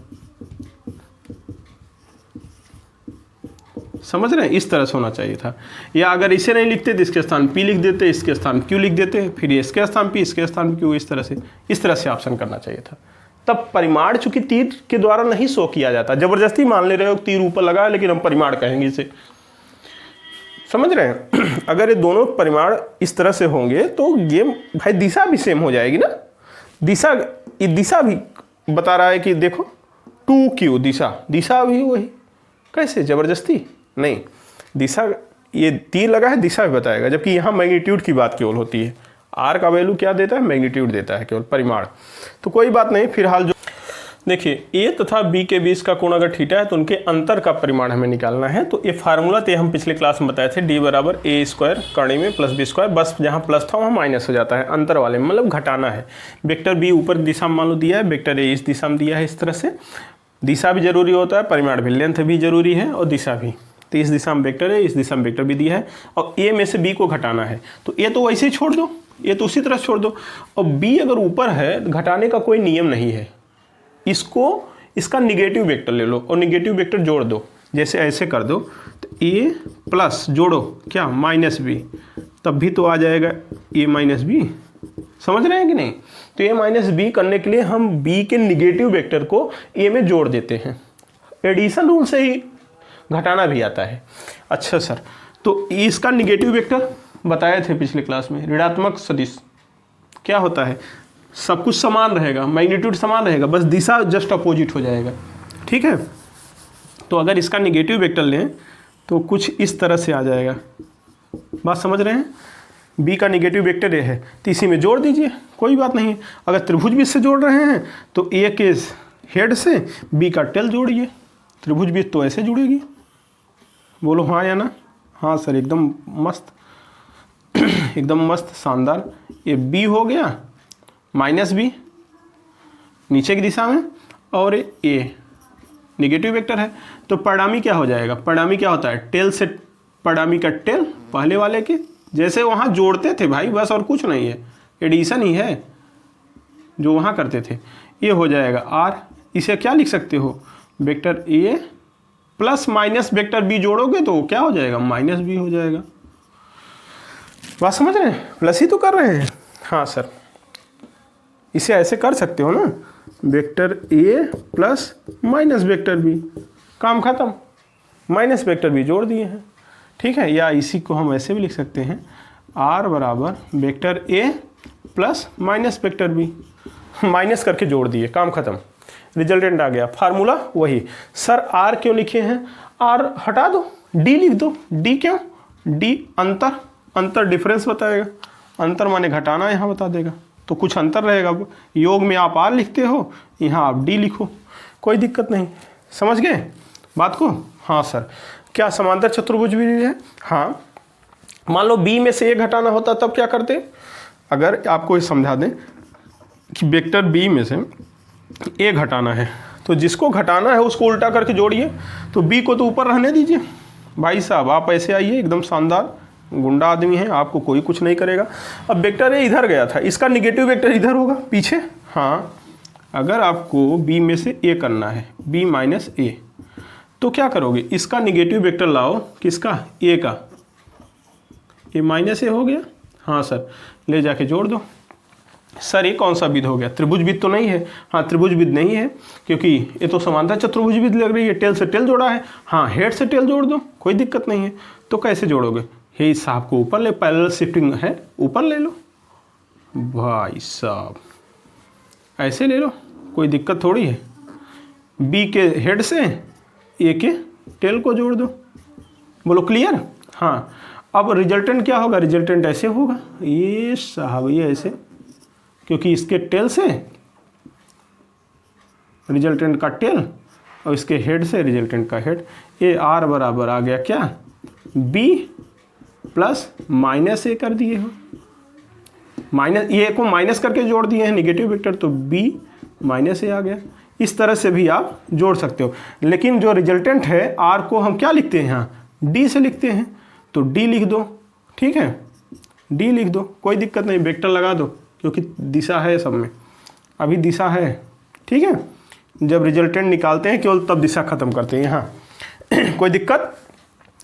समझ रहे हैं, इस तरह से होना चाहिए था। या अगर इसे नहीं लिखते तो इसके स्थान P लिख देते, इसके स्थान Q लिख देते, फिर इसके स्थान P, इसके स्थान Q, इस तरह से ऑप्शन करना चाहिए था। तब परिमाण चूंकि तीर के द्वारा नहीं शो किया जाता, जबरदस्ती मान ले रहे हो तीर ऊपर लगा है लेकिन हम परिमाण कहेंगे इसे, समझ रहे हैं। अगर ये दोनों परिमाण इस तरह से होंगे तो ये भाई दिशा भी सेम हो जाएगी ना, दिशा भी बता रहा है कि देखो 2Q, दिशा भी वही, कैसे जबरदस्ती नहीं, दिशा ये तीर लगा है दिशा भी बताएगा, जबकि यहाँ मैग्नीट्यूड की बात केवल होती है, आर का वैल्यू क्या देता है? मैग्नीट्यूड देता है केवल, परिमाण। तो कोई बात नहीं, फिलहाल जो देखिए ए तथा बी के बीच का कोण अगर थीटा है तो उनके अंतर का परिमाण हमें निकालना है। तो ये फार्मूला तो हम पिछले क्लास में बताए थे, डी बराबर A² करणी में प्लस B², बस जहाँ प्लस था वहाँ माइनस हो जाता है अंतर वाले में, मतलब घटाना है। वेक्टर बी ऊपर दिशा में मान लो दिया है, वेक्टर ए इस दिशा में दिया है, इस तरह से दिशा भी जरूरी होता है, परिमाण भी, लेंथ भी जरूरी है और दिशा भी। तो इस दिशा में वेक्टर है, इस दिशा में वेक्टर भी दिया है, और ए में से बी को घटाना है, तो ए तो वैसे ही छोड़ दो, ये तो उसी तरह छोड़ दो, और बी अगर ऊपर है घटाने का कोई नियम नहीं है, इसका निगेटिव वेक्टर ले लो और निगेटिव वेक्टर जोड़ दो, जैसे ऐसे कर दो, तो ए प्लस जोड़ो क्या माइनस बी, तब भी तो आ जाएगा ए माइनस बी, समझ रहे हैं कि नहीं। तो ए माइनस बी करने के लिए हम बी के निगेटिव वेक्टर को ए में जोड़ देते हैं, एडिशन रूल से ही घटाना भी आता है। अच्छा सर, तो इसका निगेटिव वेक्टर बताए थे पिछले क्लास में, ऋणात्मक सदिश क्या होता है, सब कुछ समान रहेगा, मैग्नीट्यूड समान रहेगा, बस दिशा जस्ट अपोजिट हो जाएगा। ठीक है, तो अगर इसका निगेटिव वेक्टर लें तो कुछ इस तरह से आ जाएगा, बात समझ रहे हैं। बी का निगेटिव वेक्टर ए है तो इसी में जोड़ दीजिए, कोई बात नहीं। अगर त्रिभुज बीच से जोड़ रहे हैं तो ए के हेड से बी का टेल जोड़िए, त्रिभुज बीज तो ऐसे जुड़ेगी, बोलो हाँ या ना। हाँ सर, एकदम मस्त एकदम मस्त शानदार। ये बी हो गया माइनस बी नीचे की दिशा में, और ए निगेटिव वेक्टर है, तो परिणामी क्या हो जाएगा, परिणामी क्या होता है, टेल से परिणामी का टेल पहले वाले के जैसे वहाँ जोड़ते थे भाई, बस और कुछ नहीं है, एडिशन ही है जो वहाँ करते थे। ये हो जाएगा आर, इसे क्या लिख सकते हो, वेक्टर ए प्लस माइनस वेक्टर बी जोड़ोगे तो क्या हो जाएगा, माइनस बी हो जाएगा। बात समझ रहे हैं, प्लस ही तो कर रहे हैं। हाँ सर, इसे ऐसे कर सकते हो ना, वेक्टर ए प्लस माइनस वेक्टर बी, काम खत्म, माइनस वेक्टर बी जोड़ दिए हैं, ठीक है। या इसी को हम ऐसे भी लिख सकते हैं, आर बराबर वेक्टर ए plus minus vector B, minus करके जोड़ दिए, काम खत्म, रिजल्टेंट आ गया। फार्मूला वही। सर आर क्यों लिखे हैं, आर हटा दो, डी लिख दो। डी क्यों, डी अंतर, अंतर डिफरेंस बताएगा, अंतर माने घटाना यहाँ बता देगा, तो कुछ अंतर रहेगा। योग में आप आर लिखते हो, यहाँ आप डी लिखो, कोई दिक्कत नहीं। समझ गए बात को। हाँ सर, क्या समांतर चतुर्भुज भी है। हाँ, मान लो बी में से ए घटाना होता तब क्या करते, अगर आपको ये समझा दें कि वेक्टर बी में से ए घटाना है, तो जिसको घटाना है उसको उल्टा करके जोड़िए, तो बी को तो ऊपर रहने दीजिए। भाई साहब आप ऐसे आइए, एकदम शानदार गुंडा आदमी है, आपको कोई कुछ नहीं करेगा। अब वेक्टर ए इधर गया था, इसका निगेटिव वेक्टर इधर होगा पीछे। हाँ, अगर आपको बी में से ए करना है, बी माइनस ए, तो क्या करोगे, इसका निगेटिव वेक्टर लाओ, किसका, ए का, ए माइनस ए हो गया। हाँ सर, ले जाके जोड़ दो। सर ये कौन सा विध हो गया, त्रिभुज विध तो नहीं है। हाँ, त्रिभुज विध नहीं है क्योंकि ये तो समांतर चतुर्भुज विध लग रही है, टेल से टेल जोड़ा है। हाँ, हेड से टेल जोड़ दो, कोई दिक्कत नहीं है। तो कैसे जोड़ोगे, हे साहब को ऊपर ले, पैरेलल शिफ्टिंग है, ऊपर ले लो भाई साहब, ऐसे ले लो, कोई दिक्कत थोड़ी है। बी के हेड से ए के टेल को जोड़ दो, बोलो क्लियर। हाँ, अब रिजल्टेंट क्या होगा, रिजल्टेंट ऐसे होगा, ये साहब ये ऐसे, क्योंकि इसके टेल से रिजल्टेंट का टेल और इसके हेड से रिजल्टेंट का हेड। ए आर बराबर आ गया क्या, बी प्लस माइनस ए कर दिए हो, माइनस ए को माइनस करके जोड़ दिए हैं निगेटिव वेक्टर, तो बी माइनस ए आ गया। इस तरह से भी आप जोड़ सकते हो, लेकिन जो रिजल्टेंट है आर को हम क्या लिखते हैं, यहाँ डी से लिखते हैं, तो डी लिख दो, ठीक है, डी लिख दो, कोई दिक्कत नहीं, वेक्टर लगा दो क्योंकि दिशा है सब में, अभी दिशा है, ठीक है। जब रिजल्टेंट निकालते हैं केवल तब दिशा खत्म करते हैं यहाँ कोई दिक्कत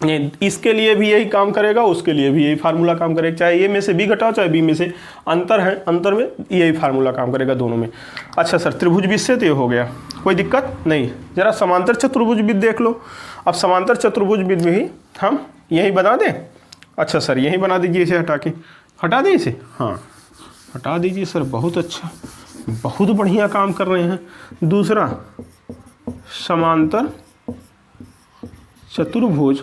नहीं। इसके लिए भी यही काम करेगा, उसके लिए भी यही फार्मूला काम करेगा, चाहे ए में से बी घटाओ चाहे बी में से, अंतर है, अंतर में यही फार्मूला काम करेगा दोनों में। अच्छा सर, त्रिभुज बीज से तो ये हो गया, कोई दिक्कत नहीं। जरा समांतर चतुर्भुज बीज देख लो। अब समांतर चतुर्भुज बीज में ही हम यही बना दें। अच्छा सर, यही बना दीजिए, इसे हटा के, हटा दें इसे, हाँ हटा दीजिए सर, बहुत अच्छा, बहुत बढ़िया काम कर रहे हैं। दूसरा, समांतर चतुर्भुज,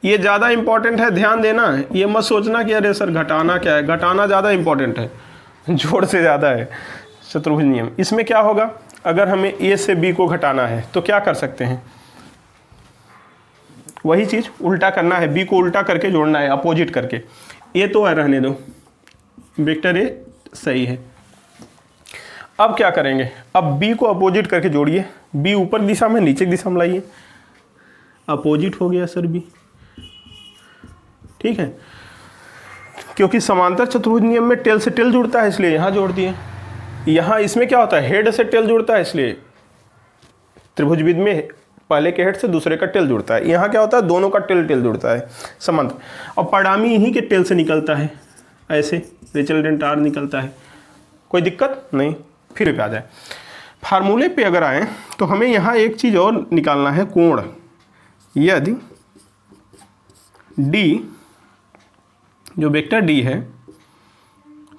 ये ज़्यादा इंपॉर्टेंट है, ध्यान देना है, ये मत सोचना कि अरे सर घटाना क्या है, घटाना ज़्यादा इंपॉर्टेंट है, जोड़ से ज़्यादा है चतुर्भुज नियम। इसमें क्या होगा, अगर हमें ए से बी को घटाना है तो क्या कर सकते हैं, वही चीज़ उल्टा करना है, बी को उल्टा करके जोड़ना है, अपोजिट करके। ए तो है, रहने दो, वेक्टर ए सही है। अब क्या करेंगे, अब बी को अपोजिट करके जोड़िए, बी ऊपर दिशा में नीचे की दिशा में लाइए, अपोजिट हो गया सर बी, ठीक है। क्योंकि समांतर चतुर्भुज नियम में टेल से टेल जुड़ता है इसलिए यहाँ जोड़ दिए। यहाँ इसमें क्या होता है, हेड से टेल जुड़ता है इसलिए त्रिभुज विध में पहले के हेड से दूसरे का टेल जुड़ता है। यहाँ क्या होता है, दोनों का टेल टेल जुड़ता है समांतर, और परिणामी यहीं के टेल से निकलता है, ऐसे रिजल्टेंट आर निकलता है, कोई दिक्कत नहीं। फिर पे आ जाए, फार्मूले पे अगर आए तो हमें यहाँ एक चीज़ और निकालना है, कोण। यदि डी, जो वेक्टर डी है,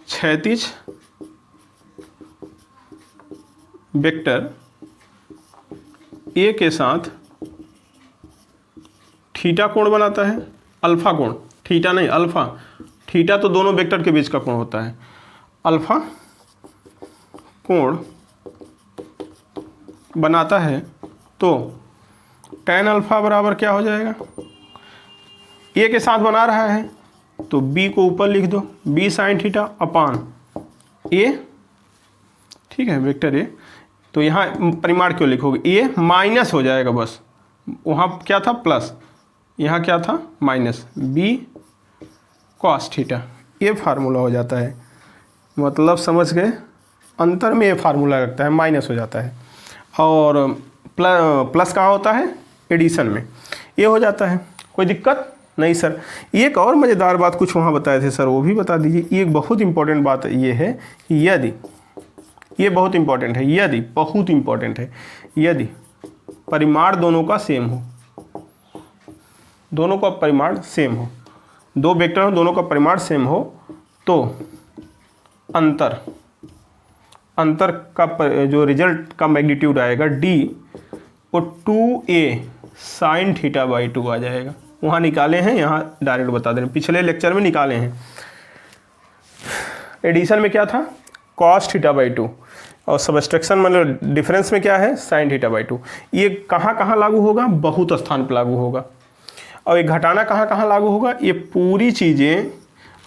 क्षैतिज वेक्टर ए के साथ थीटा कोण बनाता है, अल्फा कोण, थीटा नहीं अल्फा, थीटा तो दोनों वेक्टर के बीच का कोण होता है, अल्फा कोण बनाता है तो tan अल्फा बराबर क्या हो जाएगा, ए के साथ बना रहा है तो बी को ऊपर लिख दो, बी साइन थीटा अपान ए, ठीक है, वेक्टर ए। तो यहाँ परिमाण क्यों लिखोगे, ए माइनस हो जाएगा बस, वहाँ क्या था प्लस, यहाँ क्या था माइनस, बी कॉस थीटा, ये फार्मूला हो जाता है। मतलब समझ गए, अंतर में ये फार्मूला लगता है, माइनस हो जाता है, और प्लस कहाँ होता है, एडिशन में, ये हो जाता है। कोई दिक्कत नहीं सर। एक और मज़ेदार बात कुछ वहाँ बताए थे सर, वो भी बता दीजिए। एक बहुत इंपॉर्टेंट बात ये है, यदि, ये बहुत इंपॉर्टेंट है, यदि, बहुत इंपॉर्टेंट है, यदि परिमाण दोनों का सेम हो, दोनों का परिमाण सेम हो, दो वेक्टर हो दोनों का परिमाण सेम हो, तो अंतर का जो रिजल्ट का मैग्नीट्यूड आएगा डी, वो 2a साइन थीटा बाई 2 आ जाएगा। वहाँ निकाले हैं, यहाँ डायरेक्ट बता दे रहे हैं, पिछले लेक्चर में निकाले हैं। एडिशन में क्या था, कॉस थीटा बाई 2, और सबस्ट्रक्शन मतलब डिफरेंस में क्या है, साइन थीटा बाई 2। ये कहाँ कहाँ लागू होगा, बहुत स्थान पर लागू होगा। और ये घटाना कहाँ कहाँ लागू होगा, ये पूरी चीज़ें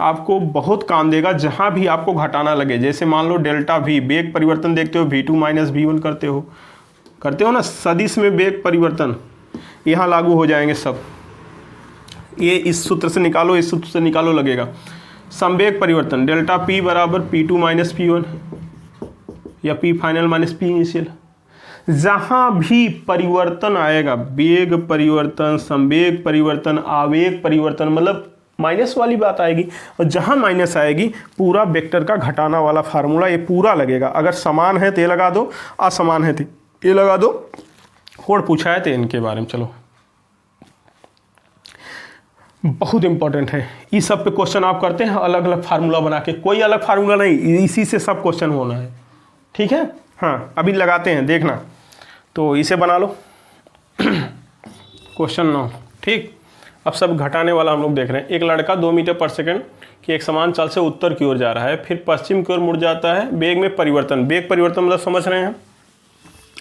आपको बहुत काम देगा जहाँ भी आपको घटाना लगे। जैसे मान लो डेल्टा वी, वेग परिवर्तन देखते हो, v2 माइनस v1 करते हो ना, सदिश में वेग परिवर्तन यहाँ लागू हो जाएंगे सब। ये इस सूत्र से निकालो, इस सूत्र से निकालो, लगेगा समवेग परिवर्तन डेल्टा p बराबर p2 माइनस p1 या p final minus p initial. जहाँ भी परिवर्तन आएगा, वेग परिवर्तन, संवेग परिवर्तन, आवेग परिवर्तन, मतलब माइनस वाली बात आएगी, और जहाँ माइनस आएगी पूरा वेक्टर का घटाना वाला फार्मूला ये पूरा लगेगा। अगर समान है तो ये लगा दो, असमान है तो ये लगा दो। और पूछा है तो इनके बारे में चलो, बहुत इंपॉर्टेंट है। इस सब पे क्वेश्चन आप करते हैं अलग अलग फार्मूला बना के, कोई अलग फार्मूला नहीं, इसी से सब क्वेश्चन होना है, ठीक है। हाँ अभी लगाते हैं, देखना, तो इसे बना लो क्वेश्चन 9, ठीक। अब सब घटाने वाला हम लोग देख रहे हैं। एक लड़का 2 मीटर पर सेकंड की एक समान चाल से उत्तर की ओर जा रहा है, फिर पश्चिम की ओर मुड़ जाता है। वेग में परिवर्तन, वेग परिवर्तन मतलब समझ रहे हैं,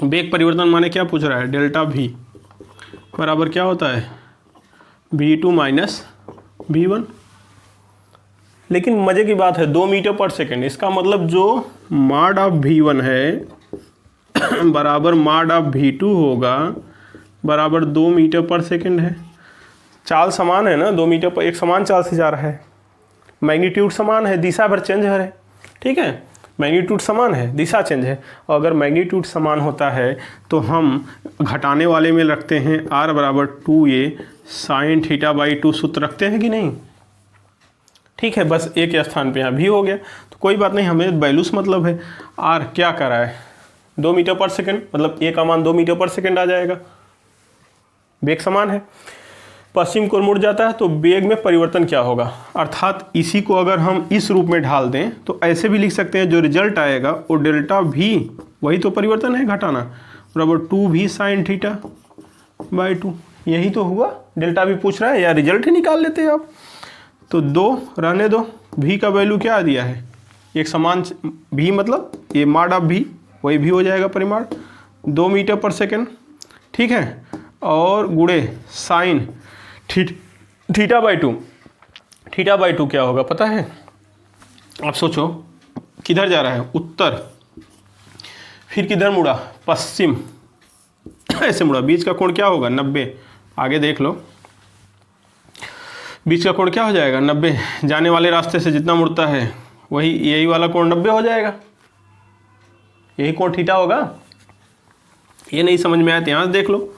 वेग परिवर्तन माने क्या पूछ रहा है, डेल्टा v बराबर क्या होता है, v2 माइनस v1। लेकिन मज़े की बात है 2 मीटर पर सेकंड, इसका मतलब जो मॉड ऑफ v1 है बराबर मॉड ऑफ v2 होगा बराबर 2 मीटर पर सेकंड है। चाल समान है ना, 2 मीटर पर एक समान चाल से जा रहा है, मैग्नीट्यूड समान है, दिशा भर चेंज है, ठीक है, मैग्नीट्यूड समान है, दिशा चेंज है। और अगर मैग्नीट्यूड समान होता है तो हम घटाने वाले में रखते हैं r बराबर 2a साइन थीटा बाई 2 सूत्र रखते हैं कि नहीं, ठीक है। बस एक स्थान पे यहाँ भी हो गया, तो कोई बात नहीं, हमें वैल्यूस मतलब है। r क्या कर रहा है, 2 मीटर पर सेकंड, मतलब a का मान 2 मीटर पर सेकंड आ जाएगा, वेग समान है। पश्चिम को मुड़ जाता है तो वेग में परिवर्तन क्या होगा, अर्थात इसी को अगर हम इस रूप में ढाल दें तो ऐसे भी लिख सकते हैं, जो रिजल्ट आएगा वो डेल्टा v, वही तो परिवर्तन है घटाना, बराबर 2v साइन थीटा बाई 2, यही तो हुआ। डेल्टा v पूछ रहा है, या रिजल्ट ही निकाल लेते हैं आप। तो 2 रहने दो, v का वैल्यू क्या दिया है, एक समान v मतलब ये मॉड ऑफ v, वही v हो जाएगा परिमाण 2 मीटर पर सेकेंड, ठीक है, और गुणे sine theta by 2। Theta by 2 क्या होगा पता है, आप सोचो, किधर जा रहा है, उत्तर, फिर किधर मुड़ा, पश्चिम, ऐसे मुड़ा, बीच का कोण क्या होगा 90, आगे देख लो, बीच का कोण क्या हो जाएगा 90, जाने वाले रास्ते से जितना मुड़ता है वही, यही वाला कोण 90 हो जाएगा, यही कोण थीटा होगा। ये नहीं समझ में आया तो यहाँ से देख लो,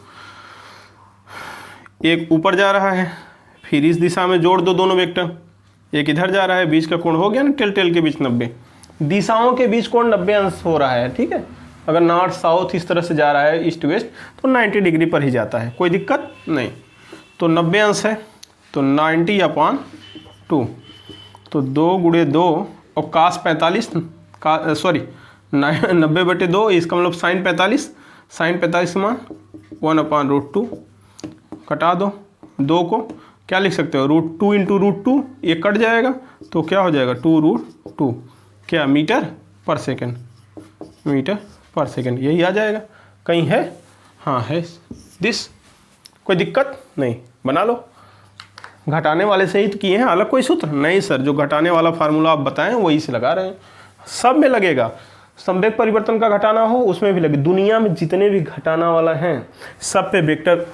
एक ऊपर जा रहा है, फिर इस दिशा में जोड़ दो दोनों वेक्टर, एक इधर जा रहा है, बीच का कोण हो गया ना टेल के बीच 90, दिशाओं के बीच कोण 90 अंश हो रहा है, ठीक है। अगर नॉर्थ साउथ इस तरह से जा रहा है, ईस्ट वेस्ट, तो 90 डिग्री पर ही जाता है, कोई दिक्कत नहीं। तो 90 अंश है तो 90/2, तो 2 गुणे 2 और कास 45 का, सॉरी 90/2, इसका मतलब साइन 45, साइन 45 मान 1/√2, कटा दो, 2 को क्या लिख सकते हो, √2 इंटू √2, ये कट जाएगा तो क्या हो जाएगा 2√2, क्या मीटर पर सेकेंड, मीटर पर सेकेंड, यही आ जाएगा। कहीं है, हाँ है दिस, कोई दिक्कत नहीं, बना लो। घटाने वाले से ही तो किए हैं, अलग कोई सूत्र नहीं सर, जो घटाने वाला फार्मूला आप बताएं वही से लगा रहे हैं। सब में लगेगा, संवेग परिवर्तन का घटाना हो उसमें भी लगे, दुनिया में जितने भी घटाना वाला हैं सब पे वेक्टर।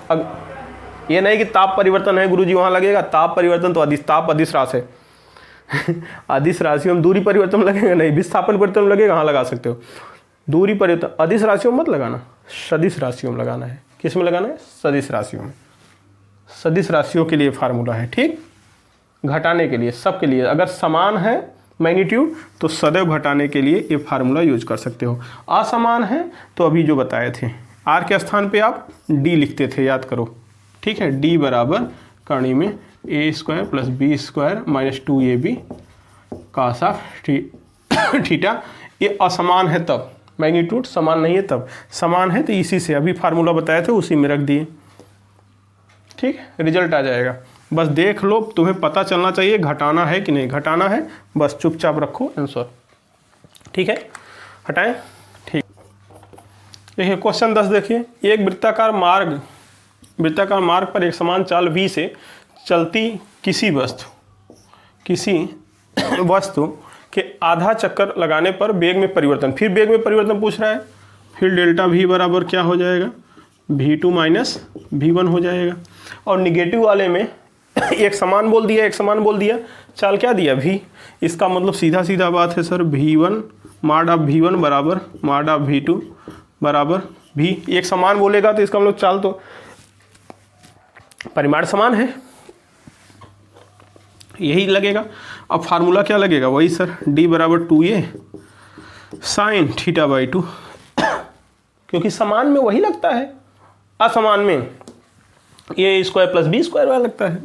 ये नहीं कि ताप परिवर्तन है गुरुजी वहाँ लगेगा, ताप परिवर्तन तो ताप अदिश राशि है अदिश राशियों में दूरी परिवर्तन लगेगा नहीं, विस्थापन परिवर्तन लगेगा, हाँ लगा सकते हो। दूरी परिवर्तन अदिश राशियों में मत लगाना, सदिश राशियों में लगाना है। किस में लगाना है? सदिश राशियों में। सदिश राशियों के लिए फार्मूला है, ठीक, घटाने के लिए, सब के लिए। अगर समान है मैग्नीट्यूड तो सदैव घटाने के लिए ये फार्मूला यूज कर सकते हो। असमान है तो अभी जो बताए थे, आर के स्थान पे आप डी लिखते थे, याद करो, ठीक है। डी बराबर कर्ण में a square plus b square minus 2ab cos of theta. ये असमान है तब, मैग्नीट्यूड समान नहीं है तब, समान है तो इसी से अभी फार्मूला बताए थे उसी में रख दिए, ठीक, रिजल्ट आ जाएगा। बस देख लो, तुम्हें पता चलना चाहिए घटाना है कि नहीं, घटाना है बस चुपचाप रखो आंसर, ठीक है। हटाएं, ठीक। देखिए क्वेश्चन 10 देखिए, एक वृत्ताकार मार्ग पर एक समान चाल v से चलती किसी वस्तु के आधा चक्कर लगाने पर वेग में परिवर्तन, फिर वेग में परिवर्तन पूछ रहा है, फिर डेल्टा v बराबर क्या हो जाएगा, v2 माइनस v1 हो जाएगा। और निगेटिव वाले में एक समान बोल दिया, चाल क्या दिया v, इसका मतलब सीधा सीधा बात है सर, v1 माड ऑफ v1 बराबर माड ऑफ v2 बराबर v। एक समान बोलेगा तो इसका मतलब चाल तो परिमाण समान है, यही लगेगा। अब फार्मूला क्या लगेगा, वही सर, d बराबर 2a साइन थीटा बाई 2 क्योंकि समान में वही लगता है, असमान में a square plus b square वाला लगता है।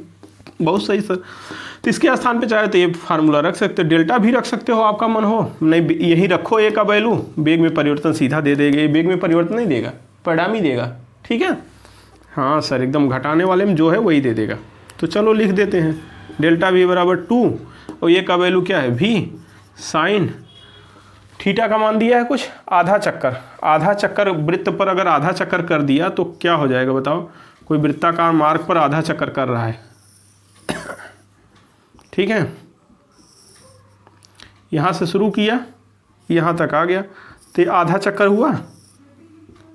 बहुत सही सर। तो इसके स्थान पे चाहे तो ये फार्मूला रख सकते हो, डेल्टा भी रख सकते हो, आपका मन हो, नहीं यही रखो ए का वैल्यू, वेग में परिवर्तन सीधा दे देगा, वेग में परिवर्तन नहीं देगा, परिणाम ही देगा, ठीक है। हाँ सर, एकदम घटाने वाले में जो है वही दे देगा। तो चलो लिख देते हैं, डेल्टा v बराबर 2 और ये का वैल्यू क्या है v साइन थीटा का मान दिया है कुछ, आधा चक्कर वृत्त पर अगर आधा चक्कर कर दिया तो क्या हो जाएगा बताओ, कोई वृत्ताकार मार्ग पर आधा चक्कर कर रहा है, ठीक है। यहाँ से शुरू किया यहाँ तक आ गया तो आधा चक्कर हुआ,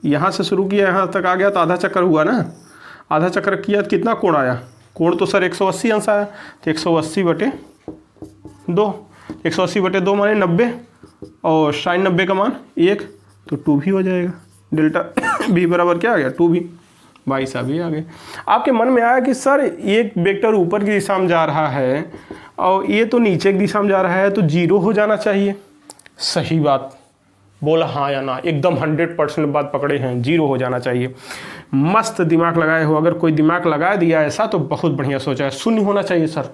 यहाँ से शुरू किया यहाँ तक आ गया तो आधा चक्कर हुआ ना। आधा चक्कर किया तो कितना कोण आया, कोण तो सर 180 अंश आया, तो 180/2, 180/2 माने 90 और साइन 90 का मान 1 तो 2v हो जाएगा। डेल्टा v बराबर क्या आ गया 2v, भाई साहब ये आ गए। आपके मन में आया कि सर एक वेक्टर ऊपर की दिशा में जा रहा है और ये तो नीचे की दिशा में जा रहा है तो 0 हो जाना चाहिए। सही बात बोला, हाँ या ना, एकदम 100% बात पकड़े हैं, 0 हो जाना चाहिए। मस्त दिमाग लगाए हो, अगर कोई दिमाग लगा दिया ऐसा तो बहुत बढ़िया सोचा है, 0 होना चाहिए सर।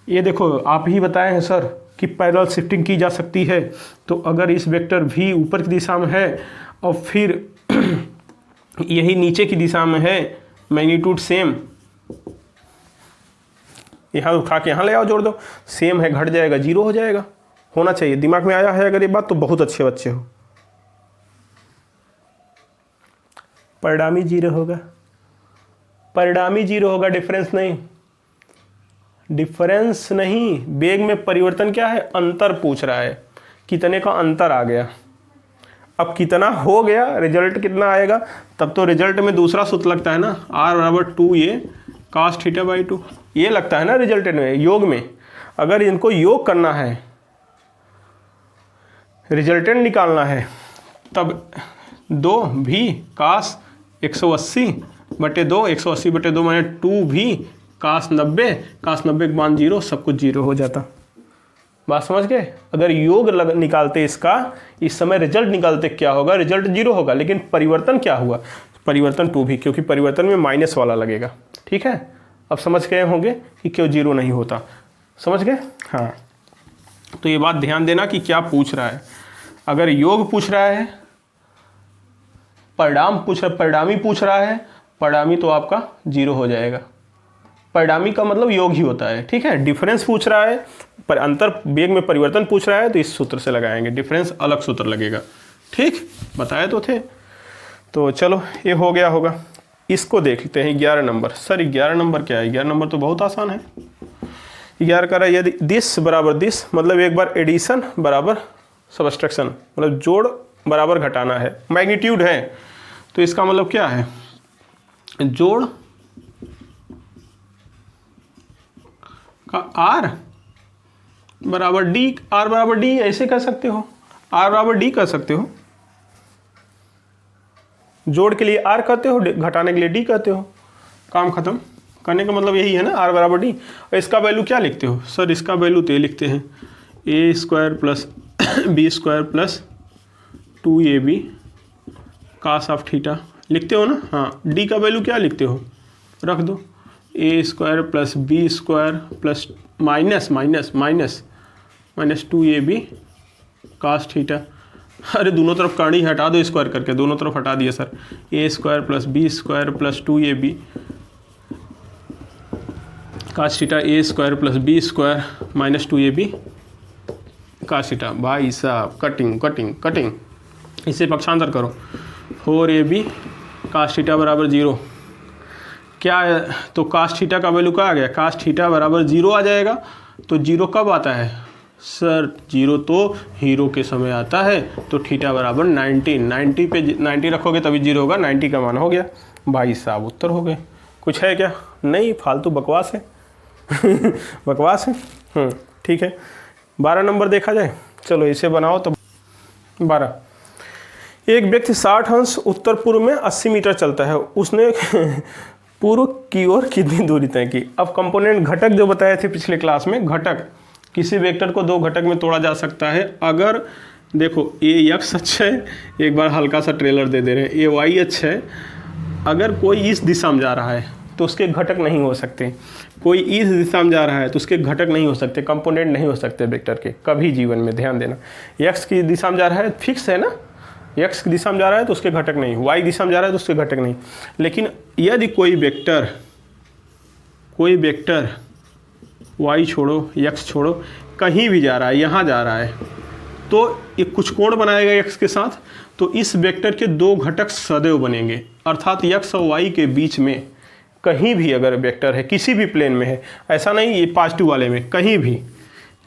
ये देखो आप ही बताए हैं सर कि पैरेलल शिफ्टिंग की जा सकती है, तो अगर इस वेक्टर v ऊपर की दिशा में है और फिर यही नीचे की दिशा में है, मैग्नीट्यूड सेम, यहाँ उठा के यहाँ ले आओ जोड़ दो, सेम है, घट जाएगा 0 हो जाएगा, होना चाहिए। दिमाग में आया है अगर ये बात तो बहुत अच्छे बच्चे हो। परिणामी 0 होगा, परिणामी 0 होगा, डिफरेंस नहीं, वेग में परिवर्तन क्या है, अंतर पूछ रहा है, कितने का अंतर आ गया। अब कितना हो गया, रिजल्ट कितना आएगा, तब तो रिजल्ट में दूसरा सूत्र लगता है ना, r बराबर 2a cos थीटा बाई 2, ये लगता है ना रिजल्ट में, योग में। अगर इनको योग करना है, रिजल्टेंट निकालना है, तब 2v cos 180/2, 180/2 माने 2v cos 90, cos 90 का मान 0, सब कुछ 0 हो जाता। बात समझ गए। अगर योग निकालते इसका, इस समय रिजल्ट निकालते क्या होगा, रिजल्ट 0 होगा, लेकिन परिवर्तन क्या हुआ, परिवर्तन 2v, क्योंकि परिवर्तन में माइनस वाला लगेगा, ठीक है। अब समझ गए होंगे कि क्यों 0 नहीं होता, समझ गए। हाँ, तो ये बात ध्यान देना कि क्या पूछ रहा है। अगर योग पूछ रहा है, परिणामी पूछ रहा है, परिणामी तो आपका 0 हो जाएगा। परिणामी का मतलब योग ही होता है, ठीक है। डिफरेंस पूछ रहा है, पर अंतर वेग में परिवर्तन पूछ रहा है, तो इस सूत्र से लगाएंगे, डिफरेंस अलग सूत्र लगेगा, ठीक, बताए तो थे। तो चलो ये हो गया होगा। इसको देखते हैं 11 नंबर। सर 11 नंबर क्या है? 11 नंबर तो बहुत आसान है। 11 का यदि दिस बराबर दिस, मतलब एक बार एडिशन बराबर सबट्रैक्शन, मतलब जोड़ बराबर घटाना है, मैग्नीट्यूड है। तो इसका मतलब क्या है? जोड़ का आर बराबर डी, आर बराबर डी ऐसे कर सकते हो, आर बराबर डी कर सकते हो। जोड़ के लिए आर कहते हो, घटाने के लिए डी कहते हो। काम खत्म। करने का मतलब यही है ना, आर बराबर डी। और इसका वैल्यू क्या लिखते हो? सर इसका वैल्यू तो ये लिखते हैं a square plus b square plus 2ab cos of theta लिखते हो ना। हाँ, डी का वैल्यू क्या लिखते हो? रख दो a square plus b square plus minus minus minus minus 2ab cos theta. अरे दोनों तरफ करनी हटा दो, स्क्वायर करके दोनों तरफ हटा दिया sir. A square plus b square plus 2ab cos theta, a square plus b square minus 2ab cos theta. भाई साहब कटिंग कटिंग कटिंग, इसे पक्षांतर करो। 4ab कास थीटा बराबर 0। क्या है? तो कास थीटा का वैल्यू क्या आ गया? कास थीटा बराबर 0 आ जाएगा। तो 0 कब आता है? सर 0 तो हीरो के समय आता है। तो थीटा बराबर 90 पे 90 रखोगे तभी 0 होगा। 90 का मान हो गया। भाई साहब उत्तर हो गए। कुछ है क्या? नहीं, फालतू बकवास है। बकवास है। ठीक है, 12 नंबर देखा जाए। चलो इसे बनाओ। तो 12, एक व्यक्ति 60 अंश उत्तर पूर्व में 80 मीटर चलता है। उसने पूर्व की ओर कितनी दूरी तय की? अब कंपोनेंट घटक जो बताए थे पिछले क्लास में, घटक किसी वेक्टर को दो घटक में तोड़ा जा सकता है। अगर देखो ए एक्स अच्छा है, एक बार हल्का सा ट्रेलर दे रहे हैं, ए वाई अच्छा है। अगर कोई इस दिशा में जा रहा है तो उसके घटक नहीं हो सकते, कोई इस दिशा में जा रहा है तो उसके घटक नहीं हो सकते, कंपोनेंट नहीं हो सकते वेक्टर के कभी जीवन में। ध्यान देना, एक्स की दिशा में जा रहा है फिक्स है ना, एक्स की दिशा में जा रहा है तो उसके घटक नहीं, वाई दिशा में जा रहा है तो उसके घटक नहीं। लेकिन यदि कोई वेक्टर वाई छोड़ो एक्स छोड़ो कहीं भी जा रहा है, यहाँ जा रहा है, तो एक कुछ कोण बनाएगा एक्स के साथ, तो इस वेक्टर के दो घटक सदैव बनेंगे। अर्थात एक्स और वाई के बीच में कहीं भी अगर वेक्टर है, किसी भी प्लेन में है, ऐसा नहीं ये पॉजिटिव वाले में, कहीं भी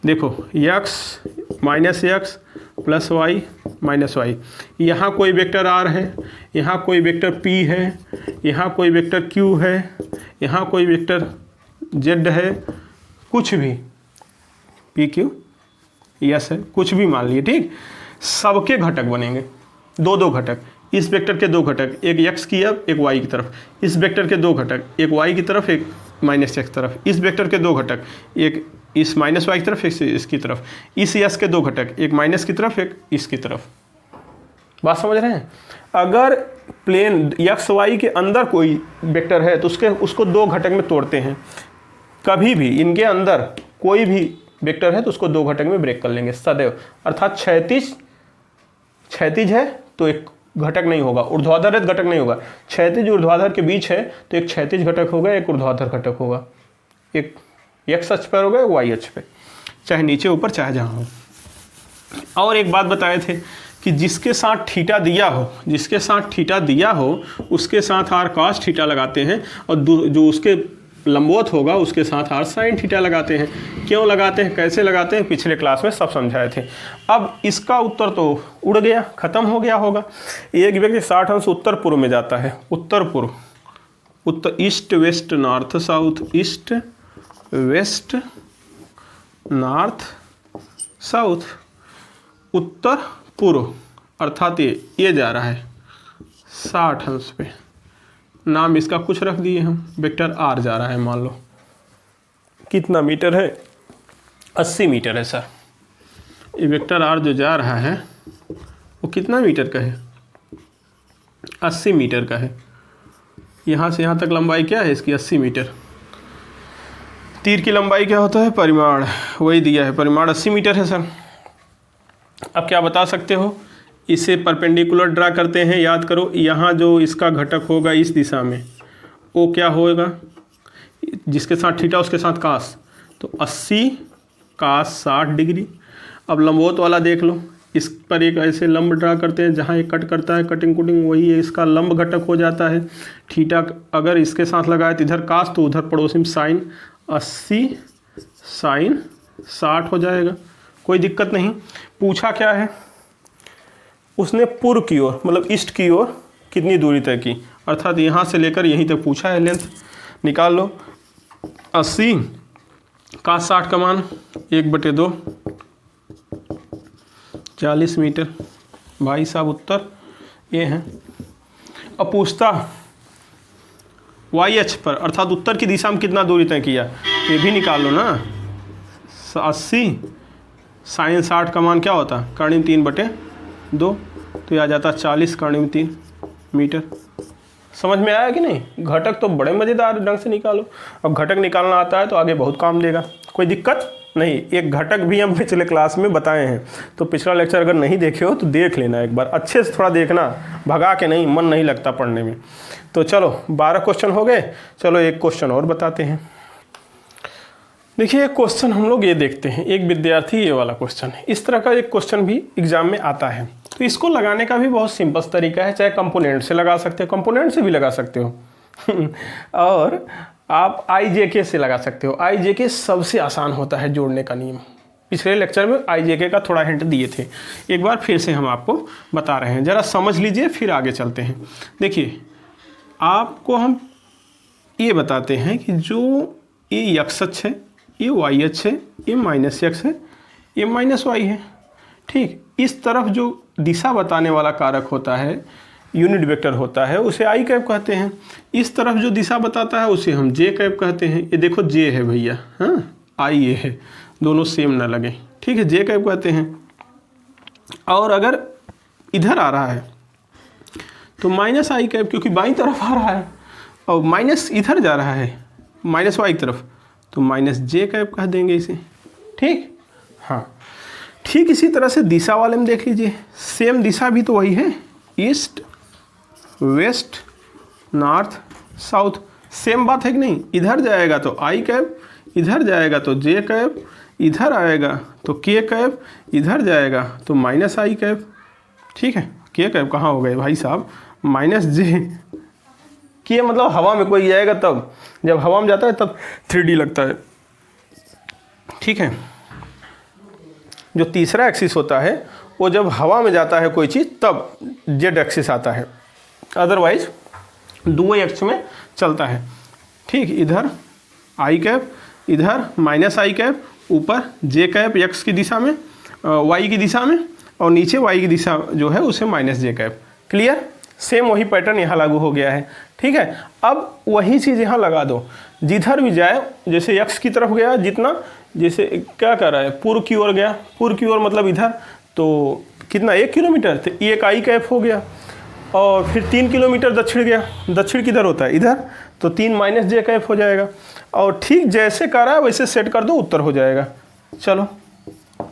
देखो X minus X plus Y minus Y, यहाँ कोई वेक्टर आर है, यहाँ कोई वेक्टर पी है, यहाँ कोई वेक्टर क्यू है, यहाँ कोई वेक्टर जेड है, कुछ भी पी क्यू यस है, कुछ भी मान लिए, ठीक, सबके घटक बनेंगे। दो दो घटक, इस वेक्टर के दो घटक, एक एक्स की अब एक वाई की तरफ, इस वेक्टर के दो घटक, एक वाई की तरफ एक माइनस एक्स तरफ, इस वेक्टर के दो घटक, एक इस माइनस वाई की तरफ एक इसकी तरफ, इस यस के दो घटक, एक माइनस की तरफ एक इसकी तरफ। बात समझ रहे हैं? अगर प्लेन एक्स वाई के अंदर कोई वेक्टर है तो उसको दो घटक में तोड़ते हैं। कभी भी इनके अंदर कोई भी वेक्टर है तो उसको दो घटक में ब्रेक कर लेंगे सदैव। अर्थात क्षैतिज है तो एक घटक नहीं होगा, ऊर्ध्वाधर है तो घटक नहीं होगा। क्षैतिज ऊर्ध्वाधर के बीच है तो एक क्षैतिज घटक होगा, एक ऊर्ध्वाधर घटक होगा, एक एक्स अक्ष पर होगा, एक वाई अक्ष पे, चाहे नीचे ऊपर चाहे जहाँ हो। और एक बात बताए थे कि जिसके साथ थीटा दिया हो उसके साथ आर कॉस थीटा लगाते हैं, और जो उसके लंबवत होगा उसके साथ आर साइन थीटा लगाते हैं। क्यों लगाते हैं, कैसे लगाते हैं, पिछले क्लास में सब समझाए थे। अब इसका उत्तर तो उड़ गया, खत्म हो गया होगा। एक व्यक्ति 60 अंश उत्तर पूर्व में जाता है, उत्तर पूर्व, उत्तर east west north south, east west north south, उत्तर पूर्व, अर्थात ये जा रहा है 60 अंश पे। नाम इसका कुछ रख दिए हम, वेक्टर आर जा रहा है, मान लो कितना मीटर है, 80 मीटर है सर। ये वेक्टर आर जो जा रहा है वो कितना मीटर का है, 80 मीटर का है। यहाँ से यहाँ तक लंबाई क्या है इसकी, 80 मीटर। तीर की लंबाई क्या होता है, परिमाण, वही दिया है, परिमाण 80 मीटर है सर। अब क्या बता सकते हो, इसे परपेंडिकुलर ड्रा करते हैं। याद करो, यहाँ जो इसका घटक होगा इस दिशा में वो क्या होगा, जिसके साथ थीटा उसके साथ कास, तो 80 कास 60 डिग्री। अब लंबवत वाला देख लो, इस पर एक ऐसे लंब ड्रा करते हैं जहाँ ये कट करता है, कटिंग कुटिंग वही है, इसका लंब घटक हो जाता है थीटा। अगर इसके साथ लगाए तो इधर कास, तो उधर पड़ोसी में साइन 80 साइन 60 हो जाएगा, कोई दिक्कत नहीं। पूछा क्या है उसने, पूर्व की ओर मतलब ईस्ट की ओर कितनी दूरी तय की, अर्थात यहाँ से लेकर यहीं तक पूछा है, लेंथ निकाल लो। 80 का 60 का मान 1/2 40 मीटर। भाई साहब उत्तर ये है। अब पूछता वाई अक्ष पर अर्थात उत्तर की दिशा में कितना दूरी तय किया, ये भी निकाल लो ना। 80 साइन 60 का मान क्या होता, कर्णिम 3/2, तो ये आ जाता 40 कर्णिम 3 मीटर। समझ में आया कि नहीं? घटक तो बड़े मज़ेदार ढंग से निकालो। अब घटक निकालना आता है तो आगे बहुत काम देगा, कोई दिक्कत नहीं। एक घटक भी हम पिछले क्लास में बताए हैं, तो पिछला लेक्चर अगर नहीं देखे हो तो देख लेना एक बार, अच्छे से थोड़ा देखना, भगा के नहीं, मन नहीं लगता पढ़ने में। तो चलो 12 क्वेश्चन हो गए, चलो एक क्वेश्चन और बताते हैं। देखिए एक क्वेश्चन हम लोग ये देखते हैं, एक विद्यार्थी ये वाला क्वेश्चन है, इस तरह का एक क्वेश्चन भी एग्जाम में आता है। तो इसको लगाने का भी बहुत सिंपल तरीका है, चाहे कंपोनेंट से लगा सकते हो, कंपोनेंट से भी लगा सकते हो और आप IJK से लगा सकते हो। IJK सबसे आसान होता है जोड़ने का नियम। पिछले लेक्चर में IJK का थोड़ा हिंट दिए थे, एक बार फिर से हम आपको बता रहे हैं, ज़रा समझ लीजिए फिर आगे चलते हैं। देखिए आपको हम ये बताते हैं कि जो ये x अक्ष है, ये y अक्ष है, ये माइनस x है, ये माइनस y है, ठीक। इस तरफ जो दिशा बताने वाला कारक होता है, यूनिट वेक्टर होता है, उसे आई कैप कहते हैं। इस तरफ जो दिशा बताता है उसे हम जे कैप कहते हैं। ये देखो जे है भैया, हाँ आई ये है, दोनों सेम ना लगे, ठीक है, जे कैप कहते हैं। और अगर इधर आ रहा है तो माइनस आई कैप, क्योंकि बाईं तरफ आ रहा है, और माइनस इधर जा रहा है माइनस वाई की तरफ, तो माइनस जे कैप कह देंगे इसे, ठीक। हाँ ठीक इसी तरह से दिशा वाले में देख लीजिए, सेम दिशा भी तो वही है, east west north south, same बात है कि नहीं। इधर जाएगा तो आई कैप, इधर जाएगा तो जे कैप, इधर आएगा तो के कैप, इधर जाएगा तो माइनस आई कैप, ठीक है। के कैप कहाँ हो गए भाई साहब, माइनस जे के, मतलब हवा में कोई जाएगा तब, जब हवा में जाता है तब 3D लगता है, ठीक है। जो तीसरा एक्सिस होता है वो जब हवा में जाता है कोई चीज़ तब जेड एक्सिस आता है, अदरवाइज दुई एक्स में चलता है, ठीक। इधर आई कैप, इधर माइनस आई कैप, ऊपर जे कैप एक्स की दिशा में, वाई की दिशा में, और नीचे वाई की दिशा जो है उसे माइनस जे कैप। क्लियर? सेम वही पैटर्न यहाँ लागू हो गया है, ठीक है। अब वही चीज़ यहाँ लगा दो, जिधर भी जाए, जैसे एक्स की तरफ गया जितना, जैसे क्या कर रहा है पूर्व की ओर गया, पूर्व की ओर मतलब इधर, तो कितना 1 किलोमीटर, तो एक आई कैप हो गया। और फिर 3 किलोमीटर दक्षिण गया, दक्षिण किधर होता है इधर, तो 3 माइनस जे कैप हो जाएगा। और ठीक जैसे कर रहा है वैसे सेट कर दो, उत्तर हो जाएगा। चलो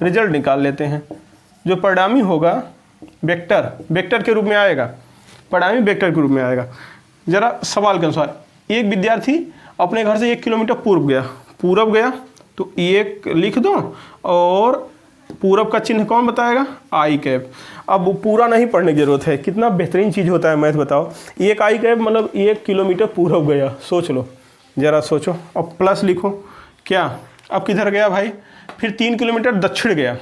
रिजल्ट निकाल लेते हैं। जो परिणामी होगा वेक्टर, वेक्टर के रूप में आएगा, परिणामी वेक्टर के रूप में आएगा। ज़रा सवाल के अनुसार, एक विद्यार्थी अपने घर से 1 किलोमीटर पूर्व गया तो 1 लिख दो, और पूरब का चिन्ह कौन बताएगा, आई कैप। अब वो पूरा नहीं पढ़ने की जरूरत है, कितना बेहतरीन चीज़ होता है मैथ बताओ। एक आई कैप मतलब 1 किलोमीटर पूरब गया, सोच लो, ज़रा सोचो। अब प्लस लिखो, क्या अब किधर गया भाई, फिर 3 किलोमीटर दक्षिण गया,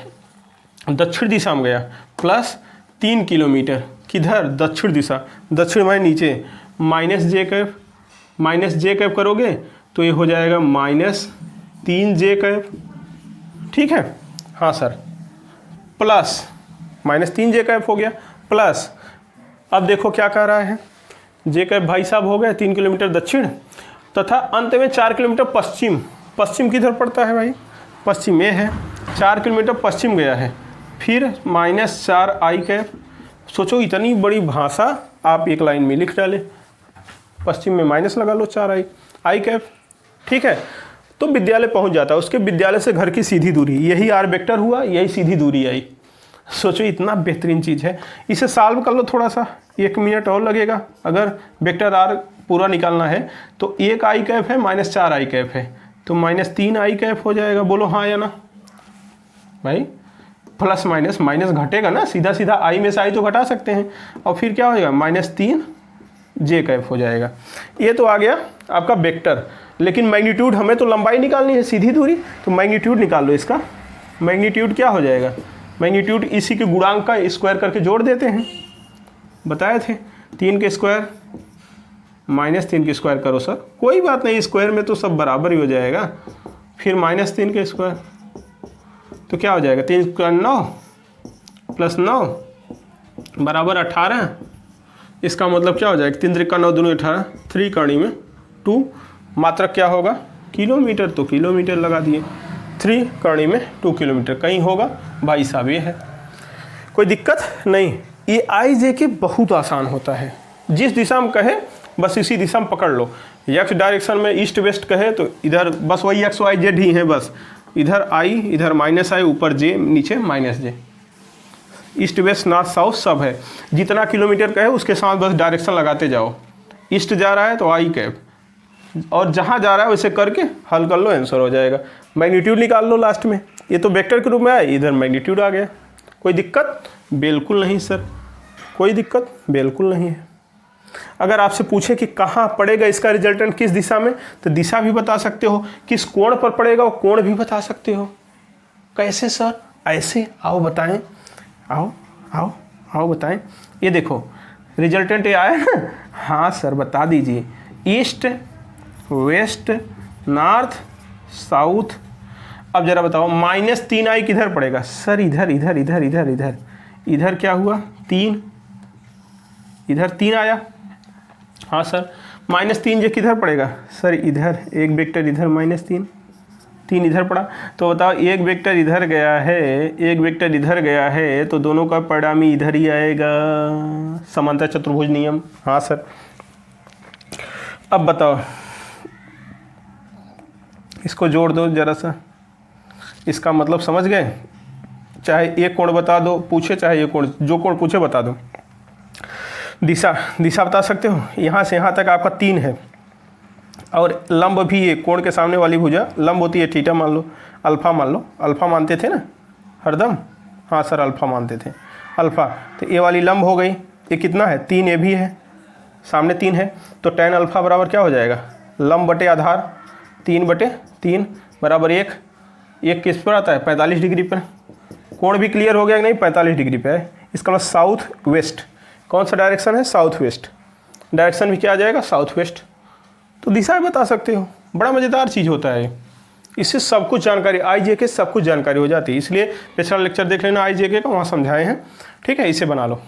दक्षिण दिशा में गया, प्लस 3 किलोमीटर किधर, दक्षिण दिशा, दक्षिण माने नीचे, माइनस जे कैप करोगे तो ये हो जाएगा -3 जे कैप, ठीक है। हाँ सर, प्लस -3 जे कैप हो गया, प्लस अब देखो क्या कह रहा है, जे कैप भाई साहब हो गए 3 किलोमीटर दक्षिण, तथा अंत में 4 किलोमीटर पश्चिम। पश्चिम किधर पड़ता है भाई, पश्चिम ये है, 4 किलोमीटर पश्चिम गया है, फिर -4 आई कैप। सोचो इतनी बड़ी भाषा आप एक लाइन में लिख डाले, पश्चिम में माइनस लगा लो 4 आई कैप, ठीक है। तो विद्यालय पहुंच जाता है, उसके विद्यालय से घर की सीधी दूरी, यही आर वेक्टर हुआ, यही सीधी दूरी आई। सोचो इतना बेहतरीन चीज़ है, इसे सॉल्व कर लो थोड़ा सा, 1 मिनट और लगेगा। अगर वेक्टर आर पूरा निकालना है तो 1 आई कैप है, -4 आई कैप है, तो -3 आई कैप हो जाएगा। बोलो हाँ या ना भाई, प्लस माइनस, माइनस घटेगा ना, सीधा सीधा आई में से आई तो घटा सकते हैं, और फिर क्या हो जाएगा -3 जे कैप हो जाएगा। ये तो आ गया आपका वेक्टर। लेकिन मैग्नीट्यूड, हमें तो लंबाई निकालनी है, सीधी दूरी, तो मैग्नीट्यूड निकाल लो इसका। मैग्नीट्यूड क्या हो जाएगा, मैग्नीट्यूड इसी के गुणांक का स्क्वायर करके जोड़ देते हैं, बताए थे 3 के स्क्वायर -3 के स्क्वायर करो सर, कोई बात नहीं, स्क्वायर में तो सब बराबर ही हो जाएगा। फिर -3 के स्क्वायर तो क्या हो जाएगा, 3 स्क्वायर 9 + 9 बराबर 18। इसका मतलब क्या हो जाएगा, 3 त्रिका 9 दूनी 18, 3 कड़ी में 2, मात्रक क्या होगा किलोमीटर, तो किलोमीटर लगा दिए, 3 कड़ी में 2 किलोमीटर, कहीं होगा भाई साहब, ये है, कोई दिक्कत नहीं। ये आई जे के बहुत आसान होता है, जिस दिशा में कहे बस इसी दिशा में पकड़ लो। एक्स डायरेक्शन में ईस्ट वेस्ट कहे तो इधर बस वही एक्स वाई जेड ही है, बस इधर आई, इधर -i, ऊपर जे, नीचे -j, east west north south सब है। जितना किलोमीटर कहे उसके साथ बस डायरेक्शन लगाते जाओ, ईस्ट जा रहा है तो आई कैप, और जहाँ जा रहा है वैसे करके हल कर लो, आंसर हो जाएगा। मैग्नीट्यूड निकाल लो लास्ट में, ये तो वेक्टर के रूप में आया, इधर मैग्नीट्यूड आ गया। कोई दिक्कत बिल्कुल नहीं सर, कोई दिक्कत बिल्कुल नहीं है। अगर आपसे पूछे कि कहाँ पड़ेगा इसका रिजल्टेंट, किस दिशा में, तो दिशा भी बता सकते हो, किस कोण पर पड़ेगा वो कोण भी बता सकते हो। कैसे सर, ऐसे, आओ बताएं, आओ आओ आओ बताएं। ये देखो रिजल्टेंट ये आया ना, हाँ सर बता दीजिए, ईस्ट वेस्ट नॉर्थ साउथ। अब जरा बताओ -3i किधर पड़ेगा, सर इधर इधर इधर इधर इधर इधर क्या हुआ 3, इधर 3 आया, हाँ सर। -3 जे किधर पड़ेगा, सर इधर, एक वेक्टर इधर -3 इधर पड़ा, तो बताओ एक वेक्टर इधर गया है, एक वेक्टर इधर गया है, तो दोनों का परिणामी इधर ही आएगा, समांतर चतुर्भुज नियम। हाँ सर। अब बताओ इसको जोड़ दो जरा सा, इसका मतलब समझ गए, चाहे एक कोण बता दो पूछे, चाहे ये कोण, जो कोण पूछे बता दो। दिशा बता सकते हो, यहाँ से यहाँ तक आपका 3 है, और लंब भी ये कोण के सामने वाली भुजा लंब होती है, थीटा मान लो, अल्फा मान लो, अल्फा मानते थे ना हरदम, हाँ सर अल्फा मानते थे, अल्फा, तो ये वाली लंब हो गई, ये कितना है 3, ये भी है, सामने 3 है, तो tan अल्फा बराबर क्या हो जाएगा, लंब बटे आधार 3/3 बराबर 1 किस पर आता है 45 डिग्री पर। कोण भी क्लियर हो गया कि नहीं, 45 डिग्री पे है, इसका मतलब साउथ वेस्ट, कौन सा डायरेक्शन है, साउथ वेस्ट, डायरेक्शन भी क्या आ जाएगा साउथ वेस्ट। तो दिशा बता सकते हो, बड़ा मज़ेदार चीज़ होता है, इससे सब कुछ जानकारी, आई जे के सब कुछ जानकारी हो जाती है। इसलिए पिछला लेक्चर देख लेना आई जे के का, वहाँ समझाए हैं, ठीक है, इसे बना लो।